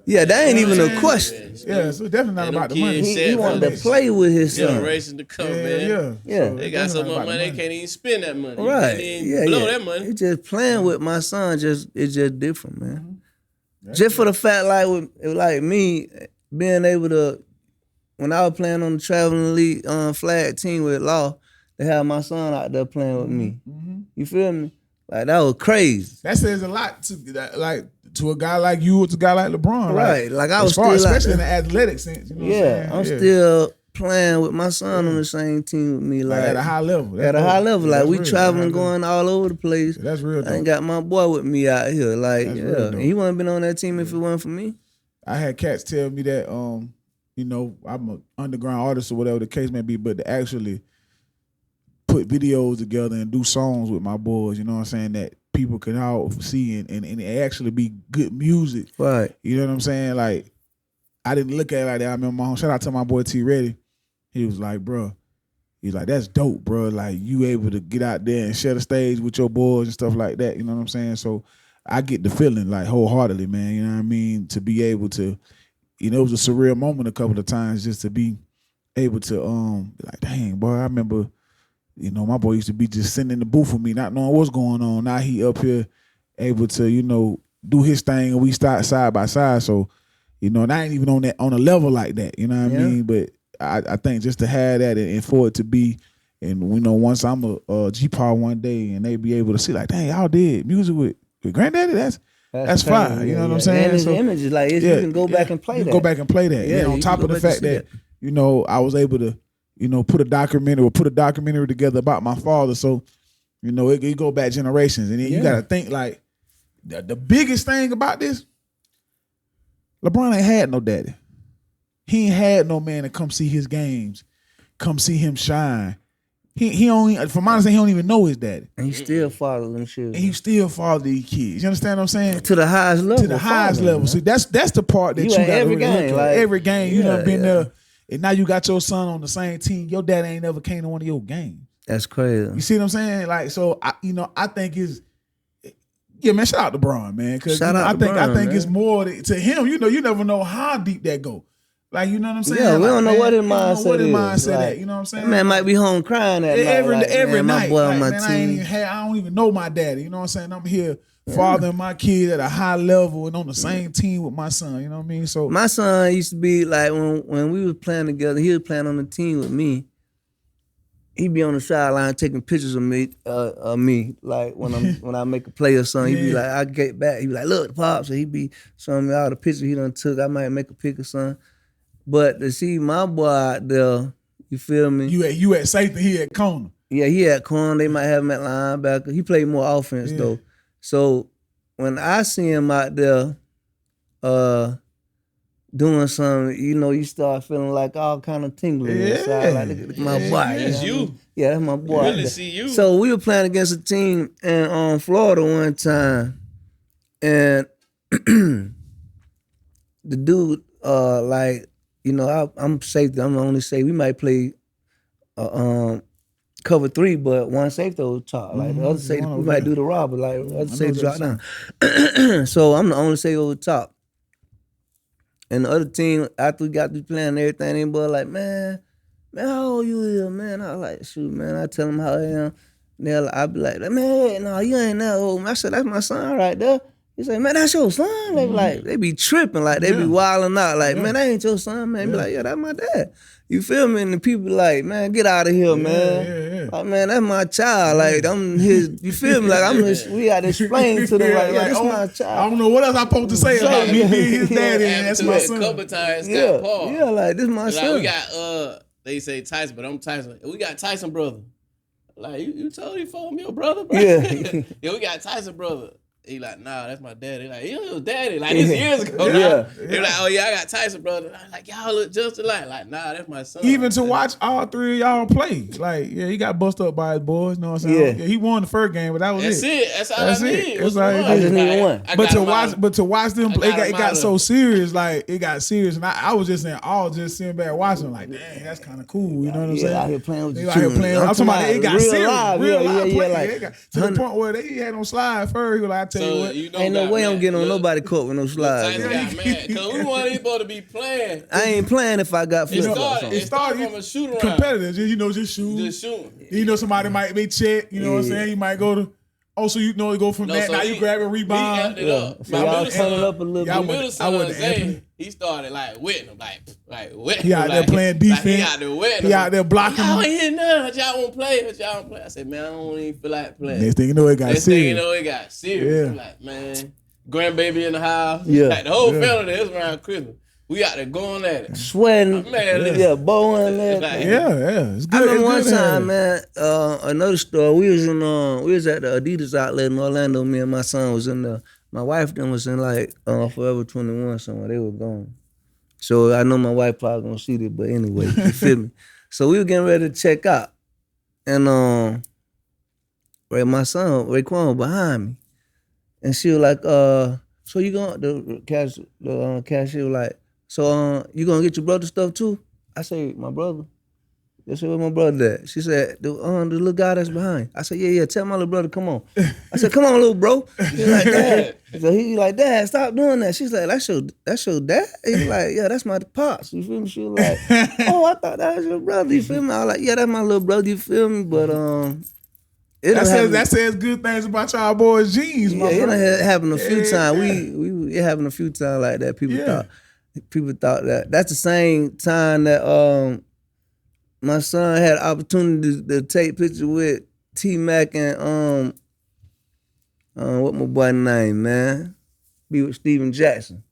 Yeah, that ain't even a question. Yeah, so definitely not about the money. He wanted to play with his son. Generation to come, man. Yeah. They got so much money they can't even spend that money. Right. They can't even blow that money. He just playing with my son. It's just different, man. Just for the fact, like me being able to, when I was playing on the traveling league flag team with Law, they had my son out there playing with me. You feel me? Like that was crazy. That says a lot to a guy like you or to a guy like LeBron. Right. Like I was as far, still especially in the athletic sense. You know what I'm saying? Still playing with my son on the same team with me. Like at a high level. At a high level. Like we real. traveling, going all over the place. That's real. I ain't got my boy with me out here. Like, real, he wouldn't been on that team if it wasn't for me. I had cats tell me that, you know, I'm an underground artist or whatever the case may be, but to actually put videos together and do songs with my boys, you know what I'm saying, that people can all see and it actually be good music. Right. You know what I'm saying? Like, I didn't look at it like that. I remember my home. Shout out to my boy T Reddy. He was like, bro, he's like, that's dope, bro. Like, you able to get out there and share the stage with your boys and stuff like that. You know what I'm saying? So I get the feeling, like, wholeheartedly, man. You know what I mean? To be able to, you know, it was a surreal moment a couple of times just to be able to be like, dang, boy, I remember, you know, my boy used to be just sitting in the booth with me, not knowing what's going on. Now he up here able to, you know, do his thing and we start side by side. So, you know, and I ain't even on a level like that, you know what I mean? But I think just to have that and for it to be, and you know, once I'm a G-Paw one day and they be able to see like, dang, y'all did music with Granddaddy, that's fine. You know what I'm saying? And his image is like, you can go back and play that. Go back and play that. Yeah, on top of the fact that, you know, I was able to, you know, put a documentary together about my father. So, you know, it go back generations. And then you got to think like, the biggest thing about this, LeBron ain't had no daddy. He ain't had no man to come see his games, come see him shine. He only, from my understanding, he don't even know his daddy. And he still father them shit. And he still father these kids. You understand what I'm saying? To the highest level. To the highest level. Man. See, that's the part that you got every game. Look at. Like, every game, you done been there. And now you got your son on the same team. Your dad ain't never came to one of your games. That's crazy. You see what I'm saying? Like, so I think it's, yeah, man. Shout out to Bron, man. Because I think it's more to him. You know, you never know how deep that go. Like, you know what I'm saying? Yeah, we don't know what his mindset is. Like, You know what I'm saying? That man might be home crying that every night. Every man, night. My boy like, on my man, team. I don't even know my daddy. You know what I'm saying? I'm here fathering my kid at a high level and on the same team with my son. You know what I mean? So my son used to be like when we was playing together. He was playing on the team with me. He'd be on the sideline taking pictures of me. Like when I make a play or something. He'd be like, I get back. He'd be like, look, Pops. So he'd be showing me all the pictures he done took. I might make a pic or something. But to see my boy out there, you feel me? You at safety, he at corner. Yeah, he at corner. They might have him at linebacker. He played more offense though. So when I see him out there doing something, you know, you start feeling like all kind of tingling inside. Like, look at my boy. That's you. Yeah, that's my boy. Really see you. So we were playing against a team in Florida one time, and the dude, like, you know, I'm safety. I'm the only safety. We might play cover 3, but one safety over top. Like the other safety, we might do the robber. Like the other safety drop down. So I'm the only safety over top. And the other team, after we got through playing and everything, they were like, man, how old you is, man? I was like, shoot, man. I tell them how I am. I'd be like, man, no, you ain't that old. I said, that's my son right there. He said, man, that's your son? They be like, they be tripping, like they be wilding out, like, man, that ain't your son, man. Be like, yeah, that's my dad. You feel me? And the people be like, man, get out of here, man. Like, man, that's my child. Like, I'm his, you feel me? Like, we got to explain to them, like, that's my child. I don't know what else I'm supposed to say about me being his daddy, and that's my son. A couple times got Paul. Yeah, like, this my son. We got, they say Tyson, but I'm Tyson. We got Tyson brother. Like, you told me for your brother, bro? Yeah. Yeah, we got Tyson brother. He like, nah, that's my daddy. Like, he was your daddy. Like, this years ago. He like, oh yeah, I got Tyson brother. I'm like, y'all look just alike. Like, nah, that's my son. Even to watch all 3 of y'all play. Like, yeah, he got busted up by his boys. You know what I'm saying? Yeah, he won the first game, but that was it. That's all I need. That's all I just need one. But to watch them play, it got so serious. Like, it got serious, and I was just in awe, just sitting back watching. Like, dang, that's kind of cool. You know what I'm saying? Out here playing with you. Out here playing. I'm talking about it got serious. Real live play. Like, to the point where they had on slide first. He was like, I tell you what. You know Ain't no got way I'm mad. getting on Look, nobody court with no slides. Tyson got mad because we weren't even supposed to be playing. I ain't playing if I got It flip flops on. started from a shoot around. Competitors, just shooting. Just shooting. You know, somebody might be check. You know what I'm saying? You might go to. Also, you know, go from that. so Now you grab a rebound. He amped it up. So y'all turn it up a little Y'all bit. Middle I son, went to Zay, Anthony. he started like wetting him, like wetting He him. out there like, playing Like he defense. out there wetting him. He out there blocking Y'all him. ain't hitting none. But y'all won't play. But y'all don't play. I said, man, I don't even feel like playing. Next thing you know, it got Next thing you serious. know, it got serious. Yeah. I'm like, man, grandbaby in the house. Yeah. Like the whole family there is around Christmas. We out there going at it. Sweating, Man, yeah, bowing there. Like, Yeah, it's good. I remember one it's good to have time, it. man. Another story. We was at the Adidas outlet in Orlando. Me and my son was in there. My wife then was in like Forever 21 somewhere. They were gone. So I know my wife probably gonna see this, but anyway, you feel me? So we were getting ready to check out, and my son Raekwon was behind me, and she was like, "So you gonna the cashier was like, so you gonna get your brother stuff too?" I say, "My brother." They said, "Where my brother at?" She said, the little guy that's behind." I said, yeah, tell my little brother, come on. I said, come on, little bro. He's like, Dad. So he like, Dad, stop doing that. She's like, that's your dad? He's like, yeah, that's my pops. You feel me? She was like, oh, I thought that was your brother. You feel me? I was like, yeah, that's my little brother. You feel me? But That says good things about y'all boys' genes, my yeah, brother. it happened a few times. It happened a few times like that. People thought that. That's the same time that my son had opportunity to take pictures with T-Mac and what my boy name, man? Be with Steven Jackson.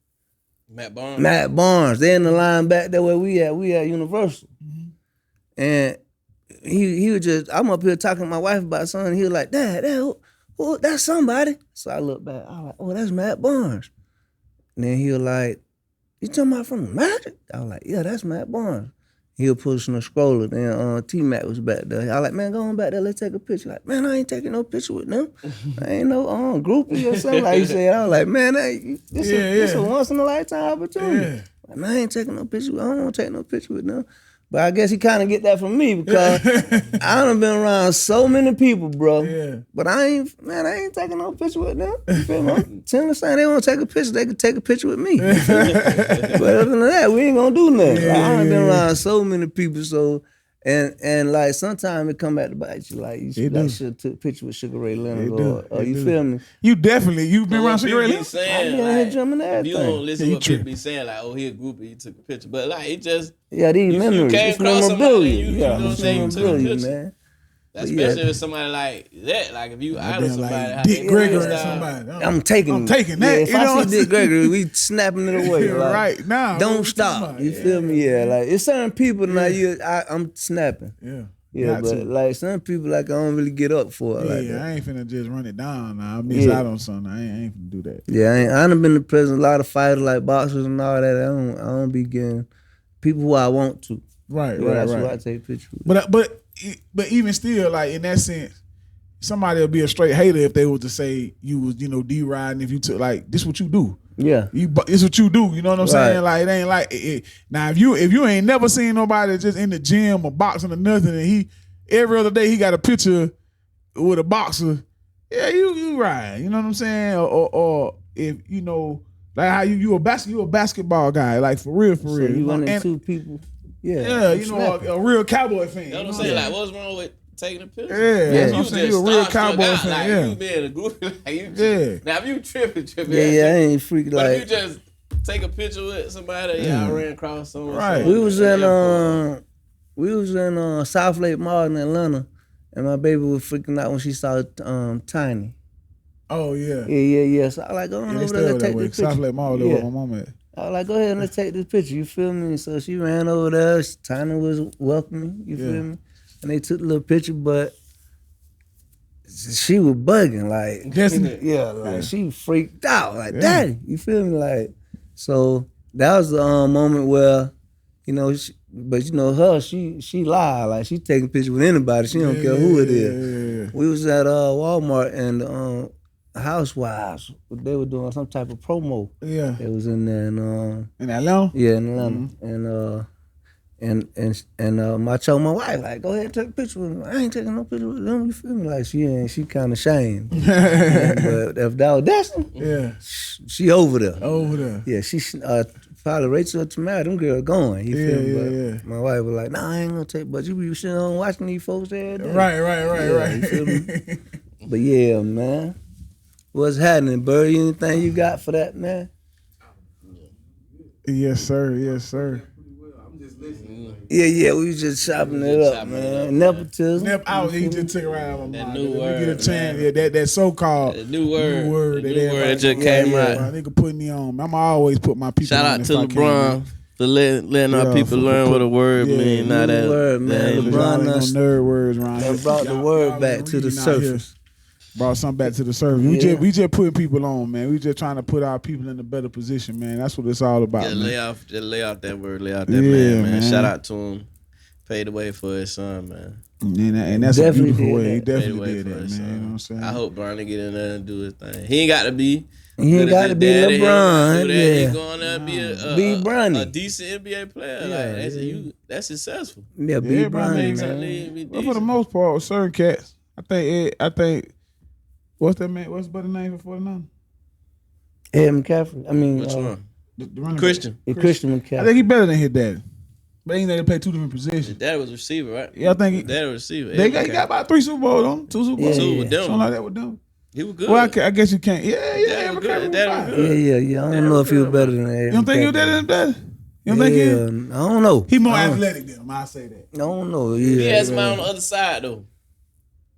Matt Barnes. Matt Barnes. They in the line back there where we at Universal. And he was just, I'm up here talking to my wife about something. He was like, Dad, who, that's somebody. So I look back, I was like, oh, that's Matt Barnes. And then he was like, you talking about from the Magic? I was like, yeah, that's Matt Barnes. He was pushing a stroller. Then T-Mac was back there. I was like, man, go on back there. Let's take a picture. Like, man, I ain't taking no picture with them. I ain't no groupie or something like you said. I was like, man, this a once in a lifetime opportunity. Yeah. Like, man, I ain't taking no picture. I don't want to take no picture with them. But I guess he kind of get that from me because I done been around so many people, bro. Yeah. But I ain't taking no picture with them. You feel me? I'm telling them saying they want to take a picture, they can take a picture with me. But other than that, we ain't gonna do nothing. Like, I done been around so many people, so and like sometimes it come back to bite you. Like you should have took a picture with Sugar Ray Leonard or you feel me? You've been around Sugar Ray Leonard? I be out here drumming everything. You don't listen to You what people tripping. be saying, like, oh, he a groupie, he took a picture. But like, it just, Yeah, these You memories. came It's across somebody, memorabilia. you Yeah, know what I'm it's saying, you took a memorabilia, picture. man. especially if somebody like that, like if you idol Then somebody, like how Dick they Gregory or style. somebody. I'm taking that. Yeah, if you know I what see I'm Dick Gregory, we snapping it away. Yeah, Like, right now. don't stop. You feel me? Yeah, like it's certain people now. I'm snapping. Yeah. Yeah, Got but to. like some people, like I don't really get up for it. Yeah, like that. I ain't finna just run it down. Now I miss Yeah. out on something. I ain't finna do that. Yeah, I done been to prison. A lot of fighters, like boxers and all that. I don't be getting people who I want to. Right, Yeah, right, that's right. who I take pictures with. But even still, like in that sense, somebody will be a straight hater if they was to say you was D-riding. If you took like this, what you do. Yeah, It's what you do. You know what I'm Right. saying? Like it ain't like now if you ain't never seen nobody just in the gym or boxing or nothing, and every other day he got a picture with a boxer. Yeah, you right. You know what I'm saying? Or if like how you a basketball guy, like for real. so You you know? running And- two people. Yeah, Yeah, I'm snapping. a real Cowboy fan. You know what I'm you saying? know? Like, what's wrong with taking a picture? Yeah, that's what I'm saying. You a real Cowboy fan, Like, yeah. you being a group, like you Yeah. Now, if you tripping, Yeah, I ain't freak But if you like. just take a picture with somebody, y'all ran across someone. Right. We was in South Lake Mall in Atlanta, and my baby was freaking out when she saw Tiny. Oh yeah. Yeah. So I like go on Yeah, they over stay there, over let's that take way. this picture. South Lake Mall, Yeah. where my mom at. I was like, go ahead and let's take this picture. You feel me? So she ran over there. Tiny was welcoming. You feel me? And they took a little picture, but she was bugging. Like, Destiny. she freaked out. Like, Daddy, you feel me? Like, so that was the moment where, her, she lied. Like, she taking pictures with anybody. She don't care who it is. Yeah. We was at Walmart and Housewives. They were doing some type of promo. Yeah. It was in there and In Atlanta? yeah, in Atlanta. And I told my wife, like, go ahead and take a picture with him. I ain't taking no picture with them, you feel me? Like, she kind of ashamed. But if that was Destiny, Yeah. she over there. Over there. Yeah, she probably Rachel or Tamara, them girls going, you feel me? But my wife was like, nah, I ain't gonna take, but you be sitting on watching these folks every day. Right. You feel me? But yeah, man. What's happening, Bird? Anything you got for that, man? Yes, sir. I'm just listening. Yeah, we was just chopping it up, man. Nepotism. He just took it right out of my That mind. new Let me word, get a chance. man. Yeah, that so-called The new word. that The new word that just everybody- came out. My nigga put me on. I'm always put my people Shout on out if to I can, LeBron man. for letting our Yeah, people for learn put- what a word yeah, mean. Now new that word, man. that- LeBron Y'all ain't no done- nerd words around here. That brought the word back to the reading out here. surface. Brought something back to the surface. We just putting people on, man. We just trying to put our people in a better position, man. That's what it's all about, Just man. lay off that word, lay out that Yeah, man. man. Shout out to him. Paid the way for his son, man. And that's Definitely a beautiful did way. that. He Paid the definitely way did for that, man. his You know what I'm son. saying? I hope Bronny get in there and do his thing. He ain't got to be. He ain't good as got his to be daddy. He ain't LeBron, gotta do that. yeah. He going there and Be be Bronny. a decent NBA player. Yeah, That's successful. Yeah, be Yeah, Bronny, Make man. something be But for the decent. most part, certain cats, I think, what's that man? What's the buddy name for 49? Ed McCaffrey. I mean, Which one? The running back. Christian. Christian I McCaffrey. think he better than his daddy. But ain't they play two different His positions? dad was receiver, right? Yeah, I think His dad was receiver. He got about 3 Super Bowls on him. 2 Super Bowls. Yeah, Two with them. Something like that with them. He was good. Well, I guess you can't. Yeah, Dad was good. Dad was fine. good. Yeah. I don't know if he was better than Ed. You don't think he was better than daddy? You don't think Yeah, he? I don't know. He more I don't- athletic than him. I say that. I don't know. He Yeah, had somebody on the other side though.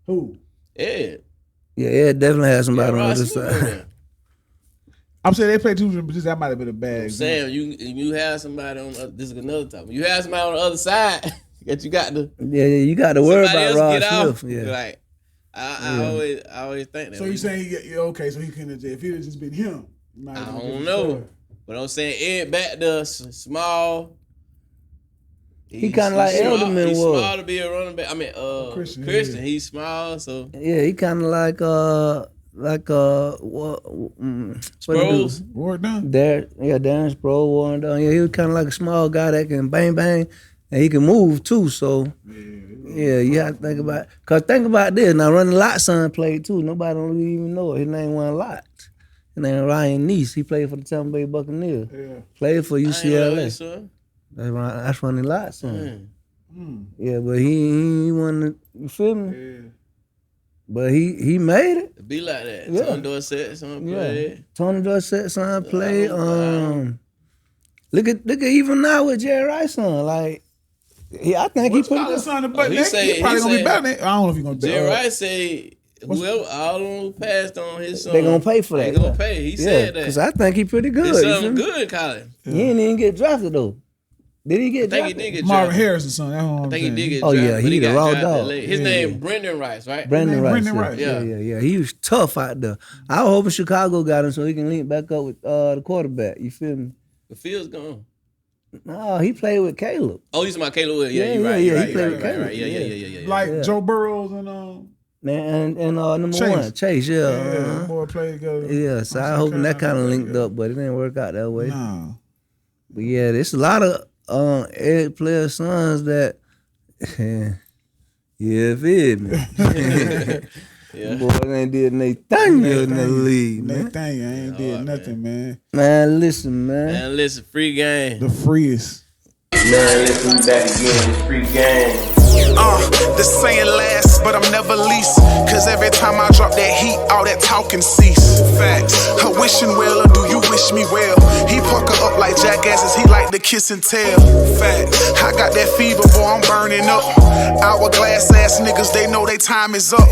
Who? Ed. yeah, Ed definitely has somebody on the other Ross Smith over side. there. I'm saying they play two different positions. That might have been a bad. I'm example. saying you have somebody on this is another topic. You have somebody on the other side that you got to Yeah, you got to worry somebody about else get Ross off. Smith. Yeah. Like I always think that. So you saying okay? So he couldn't have. If it had just been him, he might have I been a don't different know, story. but I'm saying Ed back to small. He kinda like small- Elderman He's was. small to be a running back. I mean, Christian, Christian, yeah. he's small, so Yeah, he kind of like what the Sproles. dude? Ward done. Darren Sproles, Warren Dunn. Yeah, he was kind of like a small guy that can bang bang, and he can move too. So yeah, you have to think about. Cause think about this. Now, Running Lot son played too. Nobody don't even know it. His name wasn't Lot. His name Ryan Neese. He played for the Tampa Bay Buccaneers. Yeah. Played for I ain't know UCLA. his son. That's Running Lot son. Mm. Yeah, but he wasn't. You feel me? Yeah. But he made it. It be like that. Yeah. Tony Dorsett, son Yeah. played. Tony Dorsett son played. don't- Look at even now with Jerry Rice son. Like, I think he What's put his son? But he he say- probably he gonna be say- better than. I don't know if he's gonna be. Jerry Rice say whoever all them who passed on his son, They gonna pay for They that, gonna yeah. pay. He Yeah, said because that. I think he pretty good. His you feel son me? good in college. He didn't even get drafted though. Did he get I think he drafted? did get Marvin drafted. Harris's son. That's what I'm I think he saying. did get Oh, drafted. yeah, but he the got raw drafted dog. late. His Yeah. name Brendan Rice, right? Brandon Rice. Brendan yeah. Rice. Yeah. He was tough out there. I was hoping Chicago got him so he can link back up with the quarterback. You feel me? The field's gone. No, he played with Caleb. Oh, you talking about Caleb Williams? Yeah, Yeah, you're right. yeah, You're he right. played You're with right. Caleb. Right. Yeah. Like Yeah. Joe Burrows and And number Chase. one, Chase. Yeah. them boy play together. Yeah, so I hoping that kind of linked up, but it didn't work out that way. No. But yeah, there's a lot of Ed player sons that, yeah, feel me. Yeah. Boy, they ain't did Nathaniel in the league, man. Nathaniel ain't did nothing, man. Man, listen, man. Man, listen, free game. The freest. Man, listen, we back again. It's free game. The saying lasts, but I'm never least. Cause every time I drop that heat, all that talking cease. Facts. Her wishing well, or do you wish me well? He pucker up like jackasses, he like to kiss and tell. Facts. I got that fever, boy, I'm burning up. Hourglass ass niggas, they know they time is up.